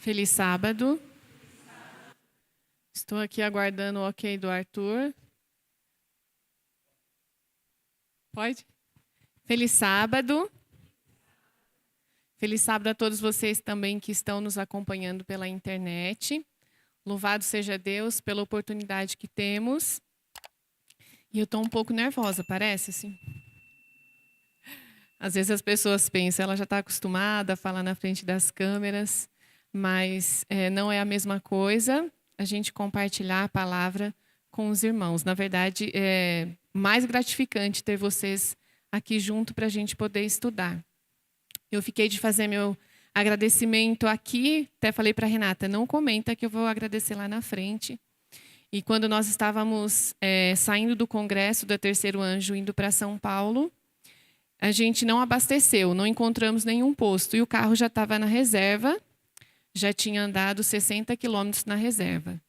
Feliz sábado. Estou aqui aguardando o ok do Arthur. Pode? Feliz sábado. Feliz sábado a todos vocês também que estão nos acompanhando pela internet. Louvado seja Deus pela oportunidade que temos. E eu estou um pouco nervosa, parece assim? Às vezes as pessoas pensam, ela já está acostumada a falar na frente das câmeras, mas não é a mesma coisa a gente compartilhar a palavra com os irmãos. Na verdade, é mais gratificante ter vocês aqui junto para a gente poder estudar. Eu fiquei de fazer meu agradecimento aqui, até falei para a Renata, não comenta que eu vou agradecer lá na frente. E quando nós estávamos saindo do congresso da Terceiro Anjo, indo para São Paulo, a gente não abasteceu, não encontramos nenhum posto. E o carro já estava na reserva, já tinha andado 60 quilômetros na reserva.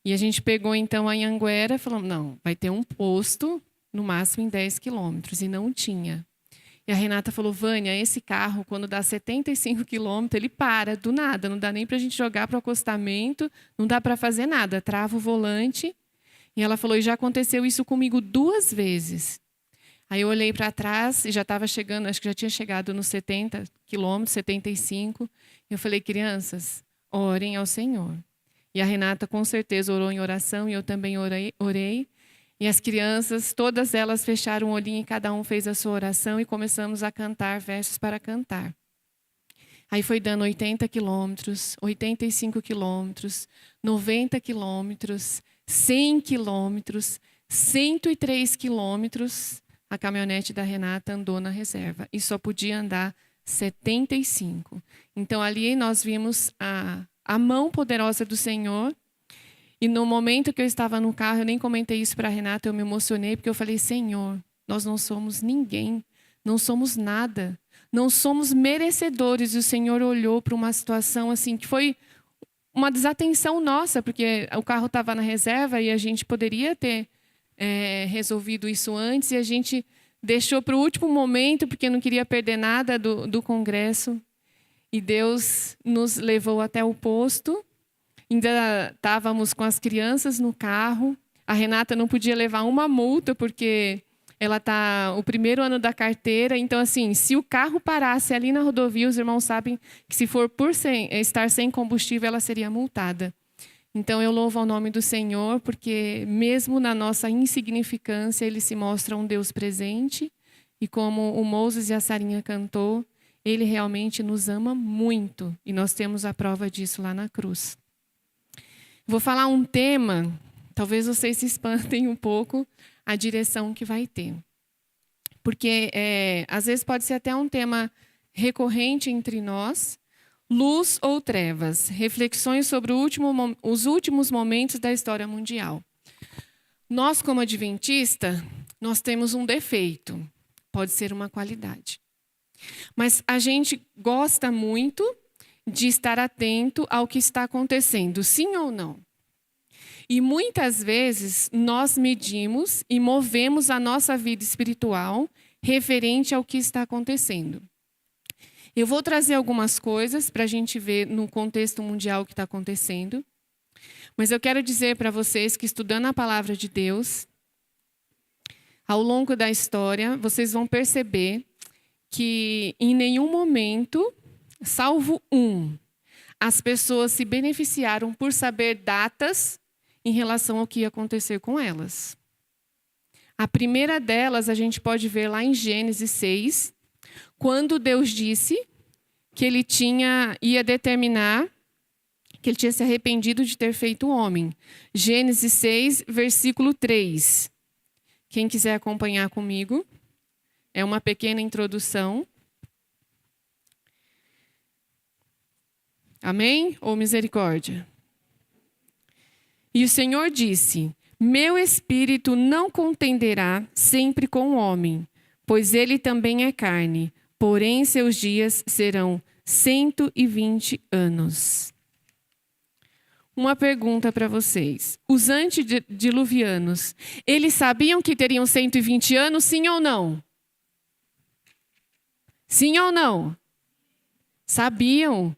E a gente pegou então a Anhanguera e falou, não, vai ter um posto no máximo em 10 quilômetros. E não tinha. E a Renata falou, Vânia, esse carro, quando dá 75 quilômetros, ele para do nada. Não dá nem para a gente jogar para o acostamento, não dá para fazer nada. Trava o volante. E ela falou, e já aconteceu isso comigo 2 vezes. Aí eu olhei para trás e já estava chegando, acho que já tinha chegado nos 70 quilômetros, 75. Eu falei, crianças, orem ao Senhor. E a Renata com certeza orou em oração e eu também orei. E as crianças, todas elas fecharam o olhinho e cada um fez a sua oração e começamos a cantar versos para cantar. Aí foi dando 80 quilômetros, 85 quilômetros, 90 quilômetros, 100 quilômetros, 103 quilômetros. A caminhonete da Renata andou na reserva e só podia andar 75. Então, ali nós vimos a mão poderosa do Senhor. E no momento que eu estava no carro, eu nem comentei isso para a Renata, eu me emocionei, porque eu falei, Senhor, nós não somos ninguém, não somos nada, não somos merecedores. E o Senhor olhou para uma situação assim, que foi uma desatenção nossa, porque o carro estava na reserva e a gente poderia ter resolvido isso antes, e a gente deixou para o último momento, porque não queria perder nada do congresso. E Deus nos levou até o posto. Ainda estávamos com as crianças no carro. A Renata não podia levar uma multa, porque ela está o primeiro ano da carteira. Então, assim, se o carro parasse ali na rodovia, os irmãos sabem que se for por estar sem combustível, ela seria multada. Então, eu louvo ao nome do Senhor, porque mesmo na nossa insignificância, Ele se mostra um Deus presente. E como o Moses e a Sarinha cantou, Ele realmente nos ama muito. E nós temos a prova disso lá na cruz. Vou falar um tema, talvez vocês se espantem um pouco a direção que vai ter. Porque, às vezes, pode ser até um tema recorrente entre nós. Luz ou trevas? Reflexões sobre os últimos momentos da história mundial. Nós, como adventista, nós temos um defeito. Pode ser uma qualidade. Mas a gente gosta muito de estar atento ao que está acontecendo, sim ou não? E muitas vezes nós medimos e movemos a nossa vida espiritual referente ao que está acontecendo. Eu vou trazer algumas coisas para a gente ver no contexto mundial o que está acontecendo. Mas eu quero dizer para vocês que, estudando a palavra de Deus, ao longo da história, vocês vão perceber que em nenhum momento, salvo as pessoas se beneficiaram por saber datas em relação ao que ia acontecer com elas. A primeira delas a gente pode ver lá em Gênesis 6, quando Deus disse que Ele ia determinar que Ele tinha se arrependido de ter feito o homem. Gênesis 6, versículo 3. Quem quiser acompanhar comigo, é uma pequena introdução. Amém? Ou misericórdia? E o Senhor disse, meu espírito não contenderá sempre com o homem, pois ele também é carne, porém seus dias serão 120 anos. Uma pergunta para vocês. Os antediluvianos, eles sabiam que teriam 120 anos, sim ou não? Sim ou não? Sabiam.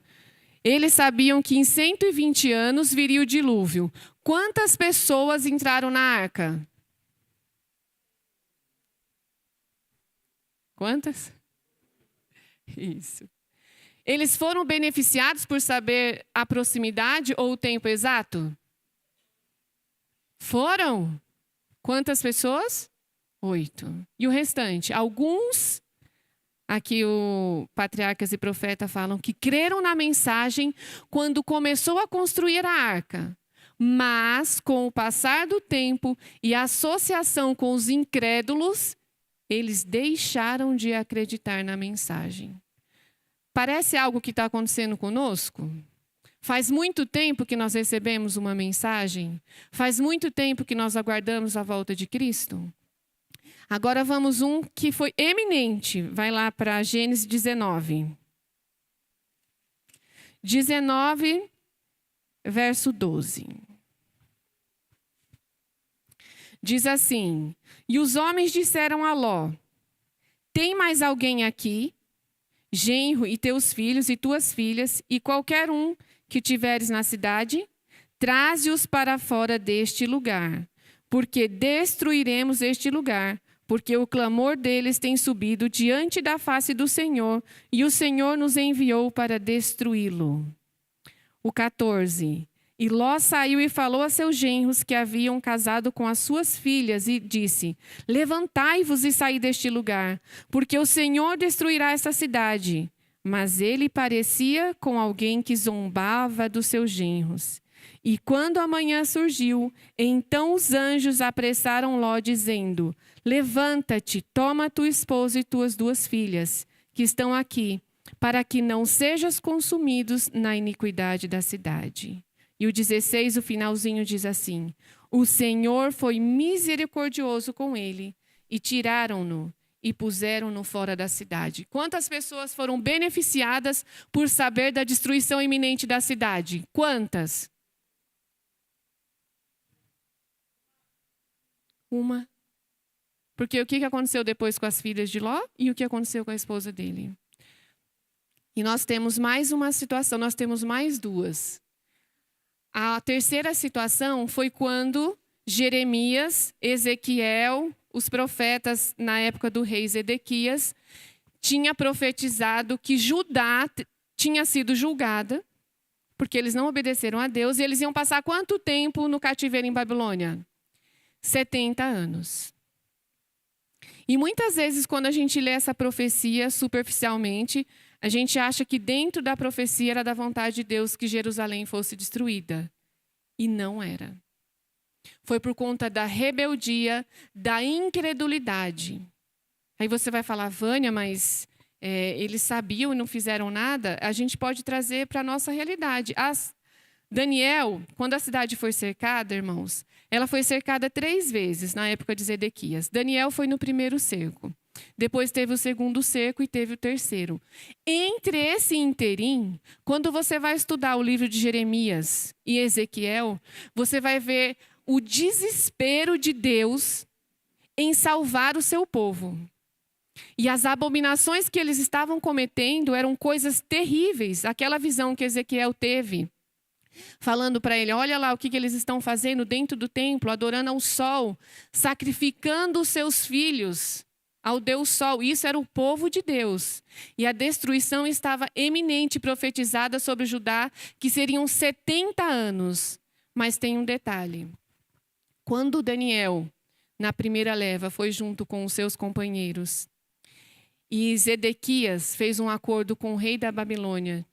Eles sabiam que em 120 anos viria o dilúvio. Quantas pessoas entraram na arca? Quantas? Isso. Eles foram beneficiados por saber a proximidade ou o tempo exato? Foram. Quantas pessoas? 8. E o restante? Alguns, aqui o Patriarcas e Profetas falam que creram na mensagem quando começou a construir a arca. Mas, com o passar do tempo e a associação com os incrédulos, eles deixaram de acreditar na mensagem. Parece algo que está acontecendo conosco? Faz muito tempo que nós recebemos uma mensagem? Faz muito tempo que nós aguardamos a volta de Cristo? Agora vamos um que foi eminente. Vai lá para Gênesis 19. 19, verso 12. Diz assim: E os homens disseram a Ló: Tem mais alguém aqui, genro e teus filhos e tuas filhas, e qualquer um que tiveres na cidade? Traze-os para fora deste lugar, porque destruiremos este lugar, porque o clamor deles tem subido diante da face do Senhor, e o Senhor nos enviou para destruí-lo. O 14. E Ló saiu e falou a seus genros que haviam casado com as suas filhas e disse: Levantai-vos e saí deste lugar, porque o Senhor destruirá esta cidade. Mas ele parecia com alguém que zombava dos seus genros. E quando a manhã surgiu, então os anjos apressaram Ló, dizendo: Levanta-te, toma tua esposa e tuas 2 filhas, que estão aqui, para que não sejas consumidos na iniquidade da cidade. E o 16, o finalzinho, diz assim: O Senhor foi misericordioso com ele, e tiraram-no e puseram-no fora da cidade. Quantas pessoas foram beneficiadas por saber da destruição iminente da cidade? Quantas? Uma. Porque o que aconteceu depois com as filhas de Ló e o que aconteceu com a esposa dele? E nós temos mais uma situação, nós temos mais 2. A terceira situação foi quando Jeremias, Ezequiel, os profetas na época do rei Zedequias, tinha profetizado que Judá tinha sido julgada, porque eles não obedeceram a Deus, e eles iam passar quanto tempo no cativeiro em Babilônia? 70 anos. E muitas vezes, quando a gente lê essa profecia superficialmente, a gente acha que dentro da profecia era da vontade de Deus que Jerusalém fosse destruída. E não era. Foi por conta da rebeldia, da incredulidade. Aí você vai falar: Vânia, mas eles sabiam e não fizeram nada? A gente pode trazer para a nossa realidade. Daniel, quando a cidade foi cercada, irmãos, ela foi cercada 3 vezes na época de Zedequias. Daniel foi no primeiro cerco. Depois teve o segundo cerco e teve o terceiro. Entre esse interim, quando você vai estudar o livro de Jeremias e Ezequiel, você vai ver o desespero de Deus em salvar o seu povo. E as abominações que eles estavam cometendo eram coisas terríveis. Aquela visão que Ezequiel teve, falando para ele: olha lá o que eles estão fazendo dentro do templo, adorando ao sol, sacrificando os seus filhos ao Deus Sol. Isso era o povo de Deus. E a destruição estava eminente, profetizada sobre Judá, que seriam 70 anos. Mas tem um detalhe. Quando Daniel, na primeira leva, foi junto com os seus companheiros, e Zedequias fez um acordo com o rei da Babilônia,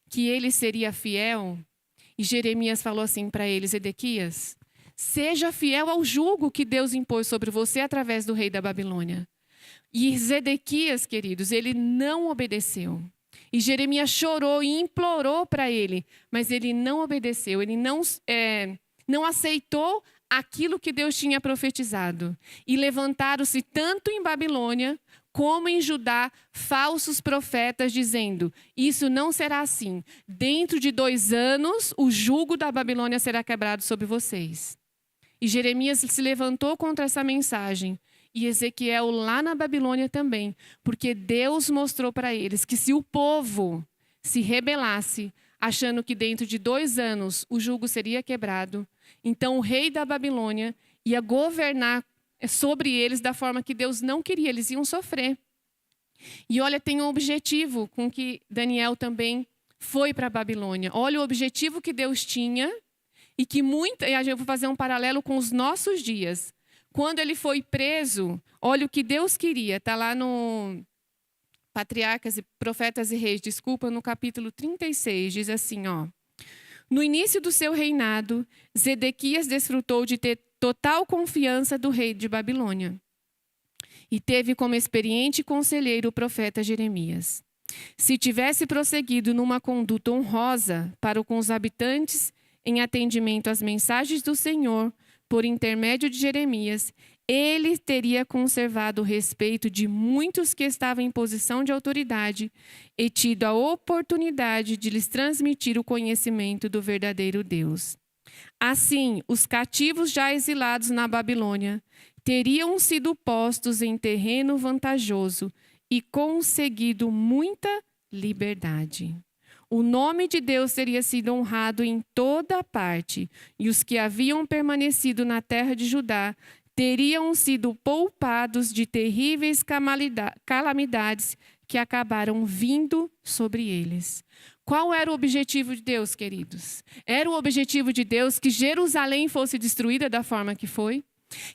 que ele seria fiel, e Jeremias falou assim para ele: Zedequias, seja fiel ao jugo que Deus impôs sobre você através do rei da Babilônia. E Zedequias, queridos, ele não obedeceu. E Jeremias chorou e implorou para ele, mas ele não obedeceu, ele não aceitou aquilo que Deus tinha profetizado. E levantaram-se tanto em Babilônia como em Judá falsos profetas, dizendo: isso não será assim. Dentro de 2 anos, o jugo da Babilônia será quebrado sobre vocês. E Jeremias se levantou contra essa mensagem. E Ezequiel lá na Babilônia também, porque Deus mostrou para eles que se o povo se rebelasse, achando que dentro de 2 anos o jugo seria quebrado. Então o rei da Babilônia ia governar sobre eles da forma que Deus não queria, eles iam sofrer. E olha, tem um objetivo com que Daniel também foi para a Babilônia. Olha o objetivo que Deus tinha e que eu vou fazer um paralelo com os nossos dias. Quando ele foi preso, olha o que Deus queria. Está lá no Patriarcas, Profetas e Reis, no capítulo 36, diz assim, ó. No início do seu reinado, Zedequias desfrutou de ter total confiança do rei de Babilônia. E teve como experiente conselheiro o profeta Jeremias. Se tivesse prosseguido numa conduta honrosa para com os habitantes em atendimento às mensagens do Senhor, por intermédio de Jeremias, ele teria conservado o respeito de muitos que estavam em posição de autoridade e tido a oportunidade de lhes transmitir o conhecimento do verdadeiro Deus. Assim, os cativos já exilados na Babilônia teriam sido postos em terreno vantajoso e conseguido muita liberdade. O nome de Deus teria sido honrado em toda parte, e os que haviam permanecido na terra de Judá teriam sido poupados de terríveis calamidades que acabaram vindo sobre eles. Qual era o objetivo de Deus, queridos? Era o objetivo de Deus que Jerusalém fosse destruída da forma que foi?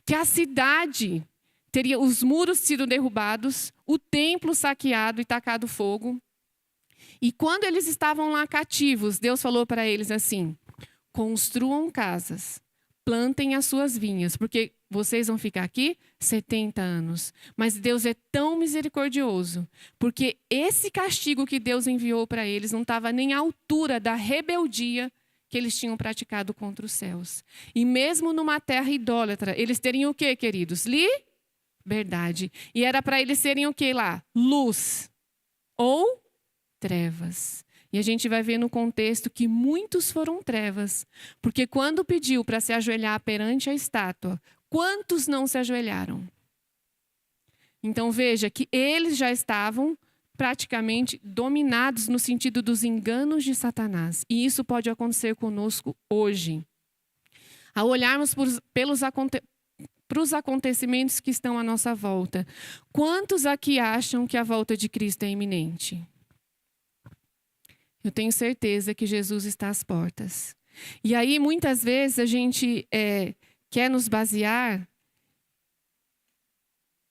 Que a cidade teria os muros sido derrubados, o templo saqueado e tacado fogo. E quando eles estavam lá cativos, Deus falou para eles assim: construam casas, plantem as suas vinhas, porque vocês vão ficar aqui 70 anos. Mas Deus é tão misericordioso, porque esse castigo que Deus enviou para eles não estava nem à altura da rebeldia que eles tinham praticado contra os céus. E mesmo numa terra idólatra, eles teriam o quê, queridos? Liberdade. E era para eles serem o quê lá? Luz ou trevas. E a gente vai ver no contexto que muitos foram trevas, porque quando pediu para se ajoelhar perante a estátua, quantos não se ajoelharam? Então veja que eles já estavam praticamente dominados no sentido dos enganos de Satanás. E isso pode acontecer conosco hoje. Ao olharmos para os acontecimentos que estão à nossa volta, quantos aqui acham que a volta de Cristo é iminente? Eu tenho certeza que Jesus está às portas. E aí, muitas vezes, a gente quer nos basear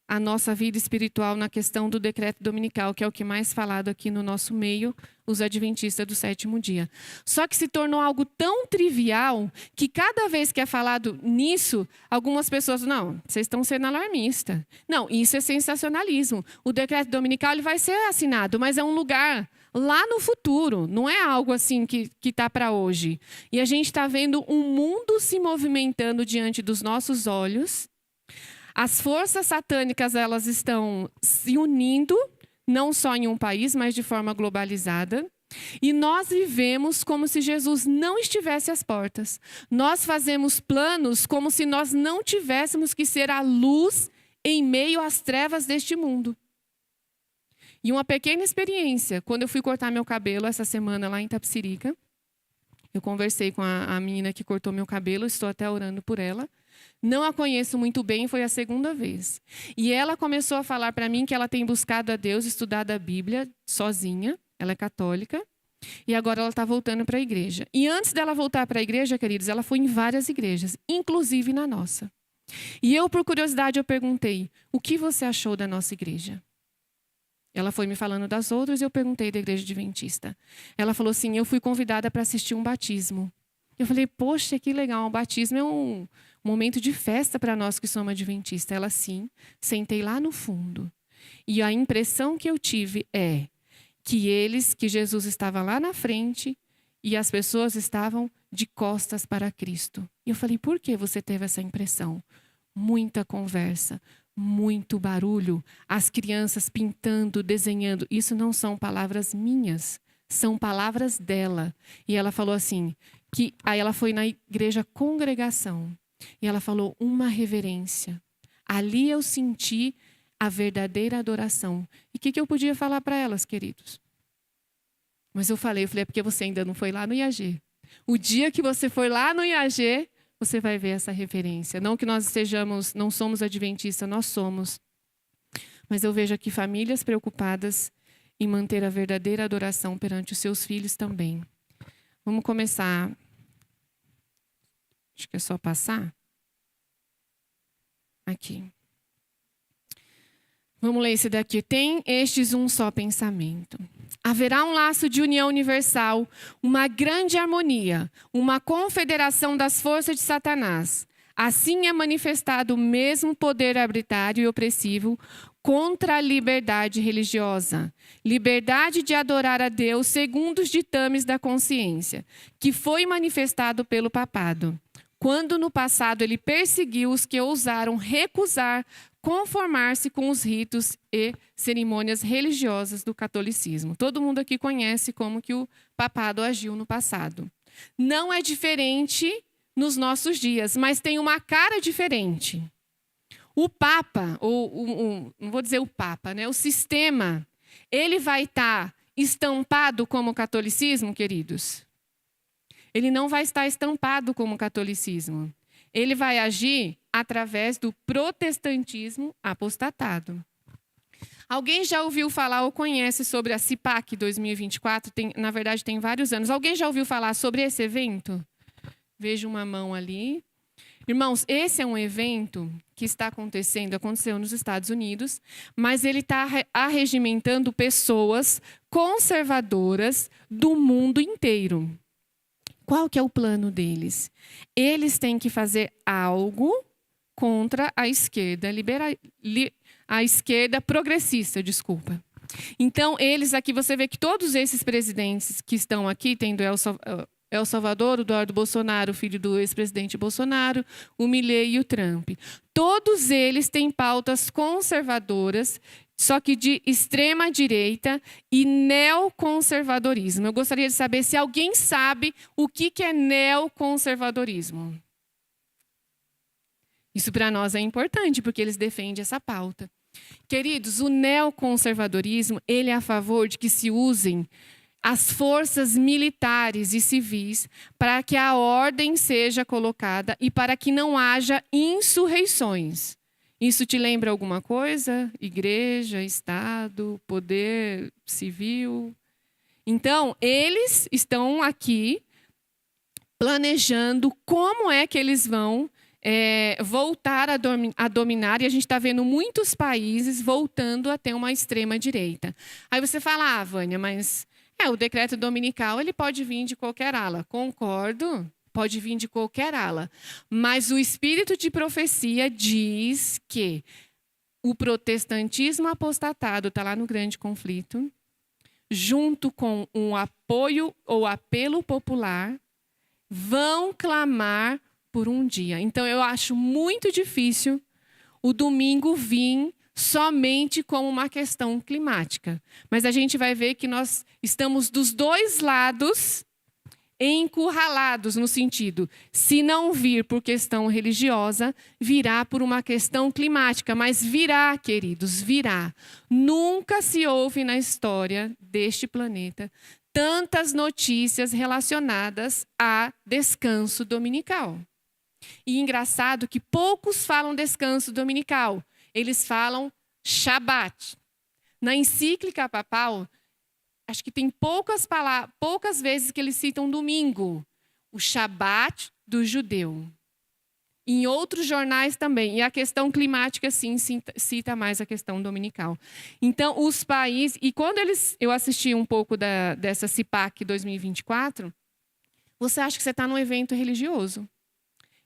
a nossa vida espiritual na questão do decreto dominical, que é o que mais falado aqui no nosso meio, os adventistas do 7º dia. Só que se tornou algo tão trivial que cada vez que é falado nisso, algumas pessoas, não, vocês estão sendo alarmistas. Não, isso é sensacionalismo. O decreto dominical ele vai ser assinado, mas é um lugar lá no futuro, não é algo assim que está para hoje. E a gente está vendo um mundo se movimentando diante dos nossos olhos. As forças satânicas elas estão se unindo, não só em um país, mas de forma globalizada. E nós vivemos como se Jesus não estivesse às portas. Nós fazemos planos como se nós não tivéssemos que ser a luz em meio às trevas deste mundo. E uma pequena experiência, quando eu fui cortar meu cabelo essa semana lá em Itapecerica, eu conversei com a menina que cortou meu cabelo, estou até orando por ela. Não a conheço muito bem, foi a 2ª vez. E ela começou a falar para mim que ela tem buscado a Deus, estudado a Bíblia sozinha, ela é católica, e agora ela está voltando para a igreja. E antes dela voltar para a igreja, queridos, ela foi em várias igrejas, inclusive na nossa. E eu, por curiosidade, eu perguntei, o que você achou da nossa igreja? Ela foi me falando das outras e eu perguntei da igreja adventista. Ela falou assim, eu fui convidada para assistir um batismo. Eu falei, poxa, que legal, um batismo é um momento de festa para nós que somos adventistas. Ela, sim, sentei lá no fundo. E a impressão que eu tive é que Jesus estava lá na frente e as pessoas estavam de costas para Cristo. E eu falei, por que você teve essa impressão? Muita conversa, muito barulho, as crianças pintando, desenhando. Isso não são palavras minhas, são palavras dela. E ela falou assim, aí ela foi na igreja Congregação. E ela falou, uma reverência. Ali eu senti a verdadeira adoração. E o que eu podia falar para elas, queridos? Mas eu falei, é porque você ainda não foi lá no IAG. O dia que você for lá no IAG, você vai ver essa referência. Não que nós não somos adventistas, nós somos. Mas eu vejo aqui famílias preocupadas em manter a verdadeira adoração perante os seus filhos também. Vamos começar. Acho que é só passar. Aqui. Vamos ler esse daqui. Tem estes um só pensamento. Haverá um laço de união universal, uma grande harmonia, uma confederação das forças de Satanás. Assim é manifestado o mesmo poder arbitrário e opressivo contra a liberdade religiosa, liberdade de adorar a Deus segundo os ditames da consciência, que foi manifestado pelo papado, quando no passado ele perseguiu os que ousaram recusar conformar-se com os ritos e cerimônias religiosas do catolicismo. Todo mundo aqui conhece como que o papado agiu no passado. Não é diferente nos nossos dias, mas tem uma cara diferente. O Papa, não vou dizer o Papa, né? O sistema, ele vai estar estampado como catolicismo, queridos? Ele não vai estar estampado como catolicismo. Ele vai agir através do protestantismo apostatado. Alguém já ouviu falar ou conhece sobre a CIPAC 2024? Na verdade, tem vários anos. Alguém já ouviu falar sobre esse evento? Vejo uma mão ali. Irmãos, esse é um evento que aconteceu nos Estados Unidos, mas ele está arregimentando pessoas conservadoras do mundo inteiro. Qual que é o plano deles? Eles têm que fazer algo contra a esquerda a esquerda progressista, desculpa. Então, eles aqui, você vê que todos esses presidentes que estão aqui, tendo El Salvador, o Eduardo Bolsonaro, filho do ex-presidente Bolsonaro, o Milei e o Trump. Todos eles têm pautas conservadoras, só que de extrema direita e neoconservadorismo. Eu gostaria de saber se alguém sabe o que é neoconservadorismo. Isso para nós é importante, porque eles defendem essa pauta. Queridos, o neoconservadorismo, ele é a favor de que se usem as forças militares e civis para que a ordem seja colocada e para que não haja insurreições. Isso te lembra alguma coisa? Igreja, Estado, poder civil. Então, eles estão aqui planejando como é que eles vão voltar a dominar, e a gente está vendo muitos países voltando a ter uma extrema-direita. Aí você fala, Vânia, mas o decreto dominical ele pode vir de qualquer ala. Concordo, pode vir de qualquer ala. Mas o espírito de profecia diz que o protestantismo apostatado está lá no grande conflito, junto com um apoio ou apelo popular, vão clamar por um dia. Então, eu acho muito difícil o domingo vir somente como uma questão climática. Mas a gente vai ver que nós estamos dos dois lados encurralados no sentido, se não vir por questão religiosa, virá por uma questão climática. Mas virá, queridos, virá. Nunca se ouve na história deste planeta tantas notícias relacionadas a descanso dominical. E engraçado que poucos falam descanso dominical. Eles falam Shabat. Na encíclica papal, acho que tem poucas vezes que eles citam domingo. O Shabat do judeu. Em outros jornais também. E a questão climática, sim, cita mais a questão dominical. Então, os países... E quando eu assisti um pouco dessa CIPAC 2024, você acha que você está num evento religioso.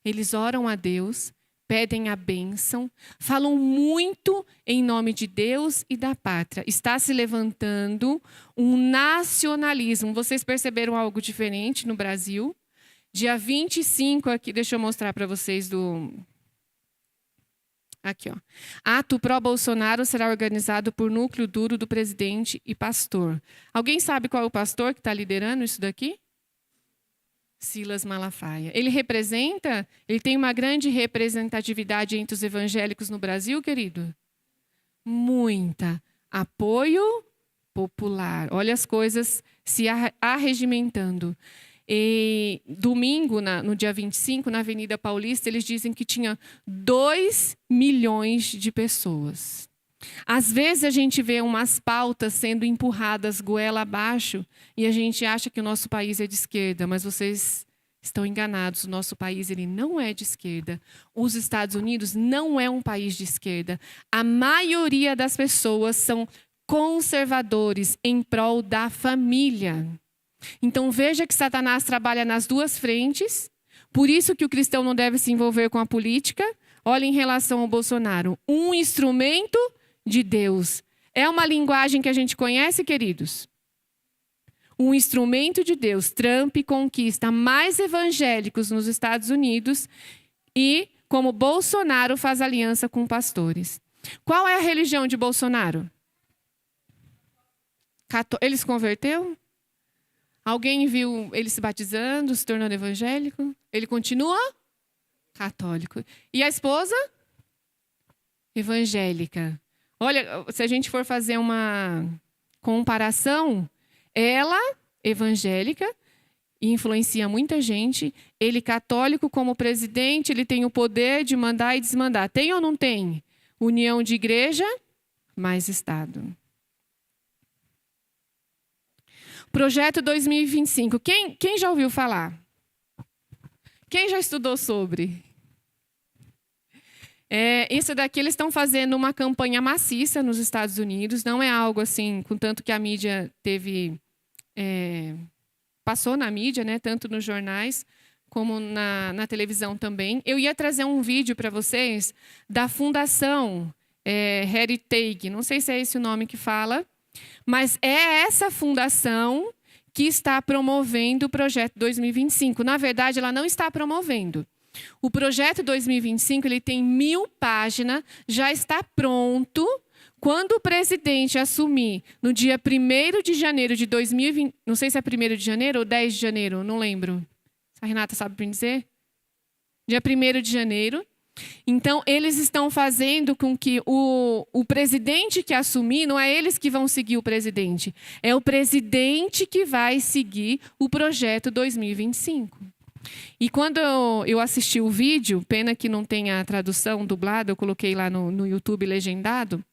Eles oram a Deus, pedem a bênção, falam muito em nome de Deus e da pátria. Está se levantando um nacionalismo. Vocês perceberam algo diferente no Brasil? Dia 25, aqui, deixa eu mostrar para vocês Aqui, ó. Ato pró-Bolsonaro será organizado por núcleo duro do presidente e pastor. Alguém sabe qual é o pastor que está liderando isso daqui? Silas Malafaia. Ele tem uma grande representatividade entre os evangélicos no Brasil, querido? Muita. Apoio popular. Olha as coisas se arregimentando. E domingo, no dia 25, na Avenida Paulista, eles dizem que tinha 2 milhões de pessoas. Às vezes a gente vê umas pautas sendo empurradas goela abaixo e a gente acha que o nosso país é de esquerda, mas vocês estão enganados. O nosso país ele não é de esquerda. Os Estados Unidos não é um país de esquerda. A maioria das pessoas são conservadores em prol da família. Então veja que Satanás trabalha nas duas frentes. Por isso que o cristão não deve se envolver com a política. Olha em relação ao Bolsonaro. Um instrumento de Deus. É uma linguagem que a gente conhece, queridos? Um instrumento de Deus. Trump conquista mais evangélicos nos Estados Unidos e, como Bolsonaro, faz aliança com pastores. Qual é a religião de Bolsonaro? Ele se converteu? Alguém viu ele se batizando, se tornando evangélico? Ele continua católico. E a esposa? Evangélica. Olha, se a gente for fazer uma comparação, ela, evangélica, influencia muita gente. Ele, católico, como presidente, ele tem o poder de mandar e desmandar. Tem ou não tem? União de igreja, mais Estado. Projeto 2025. Quem já ouviu falar? Quem já estudou sobre? Isso daqui eles estão fazendo uma campanha maciça nos Estados Unidos. Não é algo assim, contanto que a mídia teve... passou na mídia, né? Tanto nos jornais como na televisão também. Eu ia trazer um vídeo para vocês da Fundação Heritage. Não sei se é esse o nome que fala, mas é essa fundação que está promovendo o Projeto 2025. Na verdade, ela não está promovendo. O Projeto 2025 ele tem 1000 páginas, já está pronto. Quando o presidente assumir no dia 1º de janeiro de 2020, não sei se é 1º de janeiro ou 10 de janeiro, não lembro. A Renata sabe me dizer? Dia 1º de janeiro. Então, eles estão fazendo com que o presidente que assumir, não é eles que vão seguir o presidente, é o presidente que vai seguir o Projeto 2025. E quando eu assisti o vídeo, pena que não tem a tradução dublada, eu coloquei lá no YouTube legendado.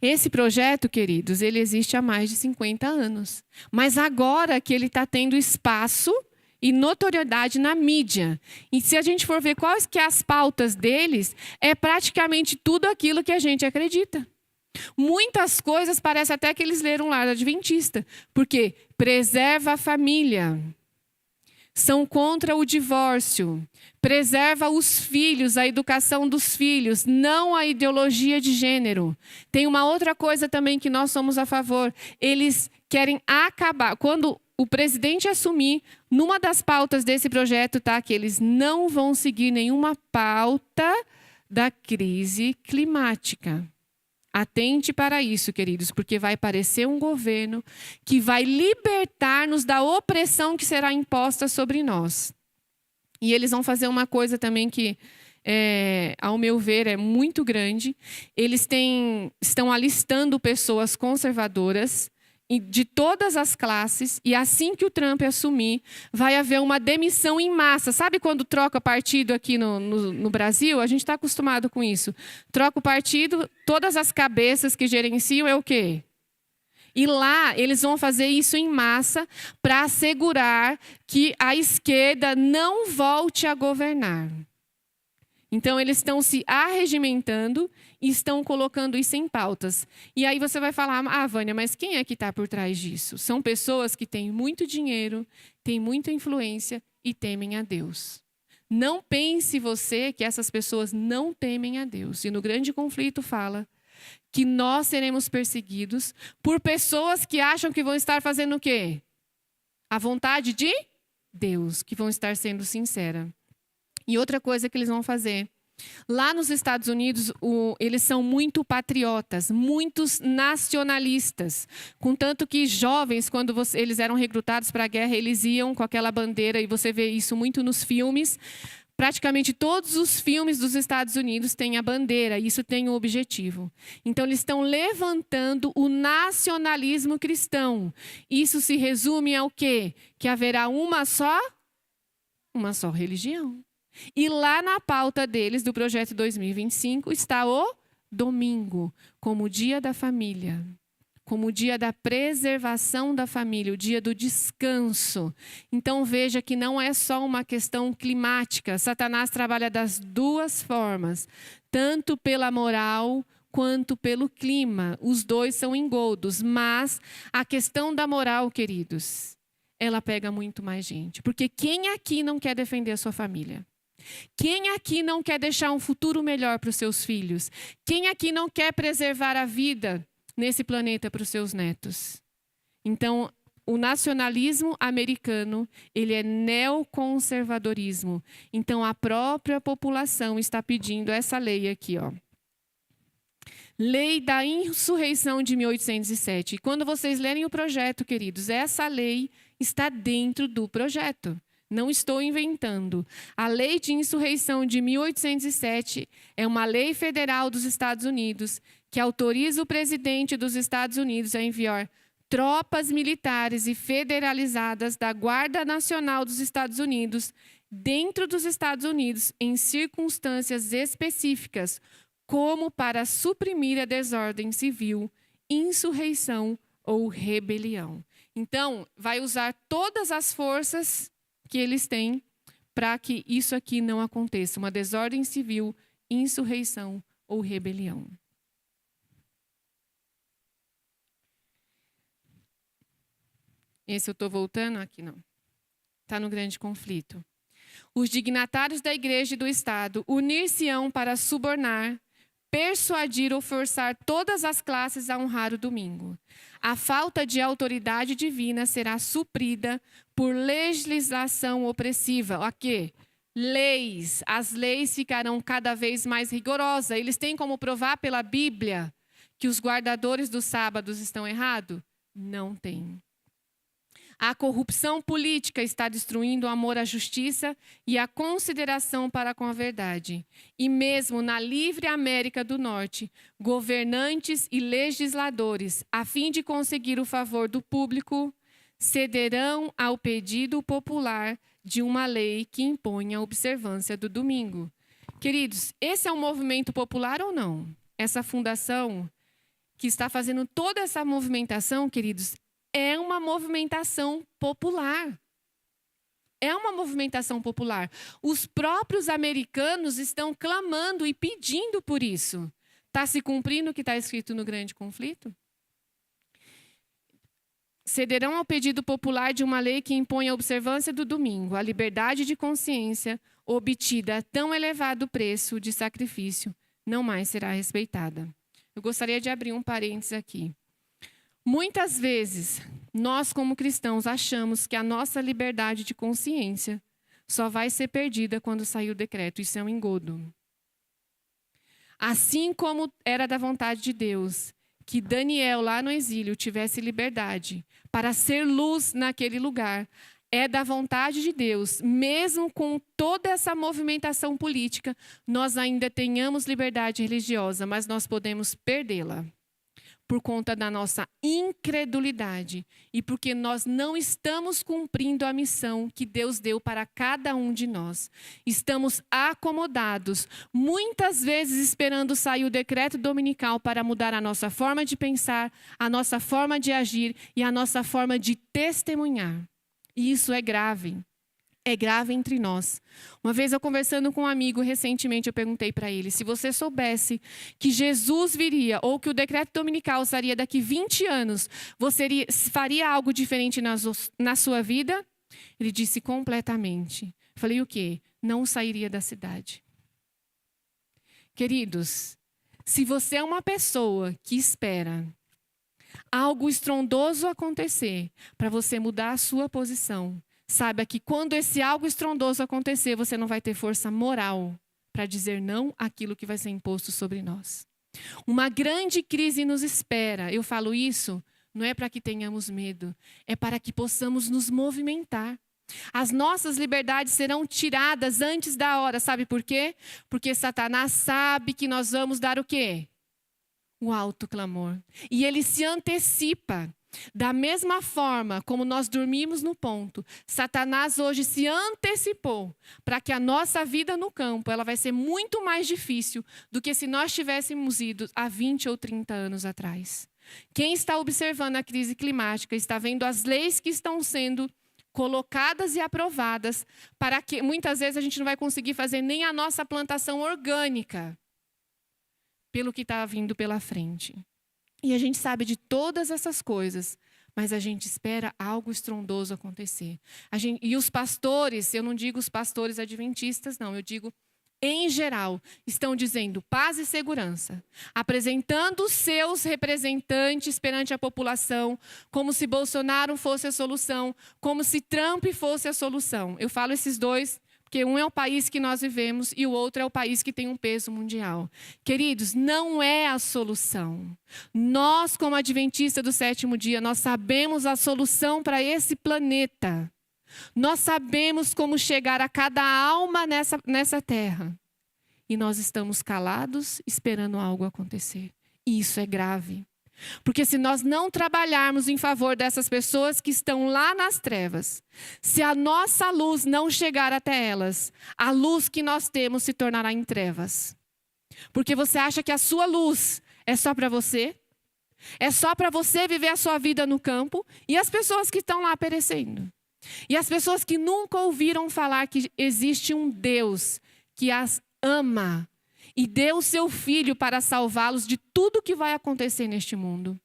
Esse projeto, queridos, ele existe há mais de 50 anos. Mas agora que ele está tendo espaço e notoriedade na mídia. E se a gente for ver quais que as pautas deles, é praticamente tudo aquilo que a gente acredita. Muitas coisas parece até que eles leram lá da Adventista. Porque preserva a família. São contra o divórcio, preserva os filhos, a educação dos filhos, não a ideologia de gênero. Tem uma outra coisa também que nós somos a favor. Eles querem acabar. Quando o presidente assumir, numa das pautas desse projeto está que eles não vão seguir nenhuma pauta da crise climática. Atente para isso, queridos, porque vai parecer um governo que vai libertar-nos da opressão que será imposta sobre nós. E eles vão fazer uma coisa também que, ao meu ver, é muito grande. Eles estão alistando pessoas conservadoras de todas as classes, e assim que o Trump assumir, vai haver uma demissão em massa. Sabe quando troca partido aqui no Brasil? A gente está acostumado com isso. Troca o partido, todas as cabeças que gerenciam é o quê? E lá eles vão fazer isso em massa para assegurar que a esquerda não volte a governar. Então, eles estão se arregimentando e estão colocando isso em pautas. E aí você vai falar, Vânia, mas quem é que está por trás disso? São pessoas que têm muito dinheiro, têm muita influência e temem a Deus. Não pense você que essas pessoas não temem a Deus. E no Grande Conflito fala que nós seremos perseguidos por pessoas que acham que vão estar fazendo o quê? A vontade de Deus, que vão estar sendo sinceras. E outra coisa que eles vão fazer. Lá nos Estados Unidos, eles são muito patriotas, muitos nacionalistas. Contanto que jovens, quando eles eram recrutados para a guerra, eles iam com aquela bandeira, e você vê isso muito nos filmes, praticamente todos os filmes dos Estados Unidos têm a bandeira, e isso tem um objetivo. Então, eles estão levantando o nacionalismo cristão. Isso se resume ao quê? Que haverá uma só religião. E lá na pauta deles, do projeto 2025, está o domingo, como o dia da família, como o dia da preservação da família, o dia do descanso. Então veja que não é só uma questão climática. Satanás trabalha das duas formas, tanto pela moral quanto pelo clima. Os dois são engodos, mas a questão da moral, queridos, ela pega muito mais gente. Porque quem aqui não quer defender a sua família? Quem aqui não quer deixar um futuro melhor para os seus filhos? Quem aqui não quer preservar a vida nesse planeta para os seus netos? Então, o nacionalismo americano, ele é neoconservadorismo. Então, a própria população está pedindo essa lei aqui, ó. Lei da Insurreição de 1807. E quando vocês lerem o projeto, queridos, essa lei está dentro do projeto. Não estou inventando. A Lei de Insurreição de 1807 é uma lei federal dos Estados Unidos que autoriza o presidente dos Estados Unidos a enviar tropas militares e federalizadas da Guarda Nacional dos Estados Unidos dentro dos Estados Unidos em circunstâncias específicas, como para suprimir a desordem civil, insurreição ou rebelião. Então, vai usar todas as forças que eles têm para que isso aqui não aconteça, uma desordem civil, insurreição ou rebelião. Esse eu estou voltando, aqui não. Está no grande conflito. Os dignatários da igreja e do Estado unir-se-ão para subornar, persuadir ou forçar todas as classes a honrar o domingo. A falta de autoridade divina será suprida por legislação opressiva. O quê? Leis. As leis ficarão cada vez mais rigorosas. Eles têm como provar pela Bíblia que os guardadores dos sábados estão errados? Não tem. A corrupção política está destruindo o amor à justiça e a consideração para com a verdade. E mesmo na livre América do Norte, governantes e legisladores, a fim de conseguir o favor do público, cederão ao pedido popular de uma lei que impõe a observância do domingo. Queridos, esse é um movimento popular ou não? Essa fundação que está fazendo toda essa movimentação, queridos, é uma movimentação popular. É uma movimentação popular. Os próprios americanos estão clamando e pedindo por isso. Está se cumprindo o que está escrito no grande conflito? Cederão ao pedido popular de uma lei que impõe a observância do domingo, a liberdade de consciência, obtida a tão elevado preço de sacrifício, não mais será respeitada. Eu gostaria de abrir um parênteses aqui. Muitas vezes, nós como cristãos achamos que a nossa liberdade de consciência só vai ser perdida quando sair o decreto. Isso é um engodo. Assim como era da vontade de Deus que Daniel, lá no exílio, tivesse liberdade para ser luz naquele lugar, é da vontade de Deus, mesmo com toda essa movimentação política, nós ainda tenhamos liberdade religiosa, mas nós podemos perdê-la por conta da nossa incredulidade e porque nós não estamos cumprindo a missão que Deus deu para cada um de nós. Estamos acomodados, muitas vezes esperando sair o decreto dominical para mudar a nossa forma de pensar, a nossa forma de agir e a nossa forma de testemunhar. E isso é grave. É grave entre nós. Uma vez eu conversando com um amigo recentemente, eu perguntei para ele, se você soubesse que Jesus viria ou que o decreto dominical sairia daqui 20 anos, você faria algo diferente na sua vida? Ele disse completamente. Falei, o quê? Não sairia da cidade. Queridos, se você é uma pessoa que espera algo estrondoso acontecer para você mudar a sua posição, saiba que quando esse algo estrondoso acontecer, você não vai ter força moral para dizer não àquilo que vai ser imposto sobre nós. Uma grande crise nos espera. Eu falo isso, não é para que tenhamos medo, é para que possamos nos movimentar. As nossas liberdades serão tiradas antes da hora. Sabe por quê? Porque Satanás sabe que nós vamos dar o quê? O alto clamor. E ele se antecipa. Da mesma forma como nós dormimos no ponto, Satanás hoje se antecipou para que a nossa vida no campo ela vai ser muito mais difícil do que se nós tivéssemos ido há 20 ou 30 anos atrás. Quem está observando a crise climática está vendo as leis que estão sendo colocadas e aprovadas para que muitas vezes a gente não vai conseguir fazer nem a nossa plantação orgânica pelo que está vindo pela frente. E a gente sabe de todas essas coisas, mas a gente espera algo estrondoso acontecer. E os pastores, eu não digo os pastores adventistas, não, eu digo em geral, estão dizendo paz e segurança, apresentando os seus representantes perante a população, como se Bolsonaro fosse a solução, como se Trump fosse a solução. Eu falo esses dois, porque um é o país que nós vivemos e o outro é o país que tem um peso mundial. Queridos, não é a solução. Nós, como adventistas do sétimo dia, nós sabemos a solução para esse planeta. Nós sabemos como chegar a cada alma nessa terra. E nós estamos calados, esperando algo acontecer. E isso é grave. Porque se nós não trabalharmos em favor dessas pessoas que estão lá nas trevas, se a nossa luz não chegar até elas, a luz que nós temos se tornará em trevas. Porque você acha que a sua luz é só para você? É só para você viver a sua vida no campo? E as pessoas que estão lá perecendo? E as pessoas que nunca ouviram falar que existe um Deus que as ama e deu o seu filho para salvá-los de tudo que vai acontecer neste mundo.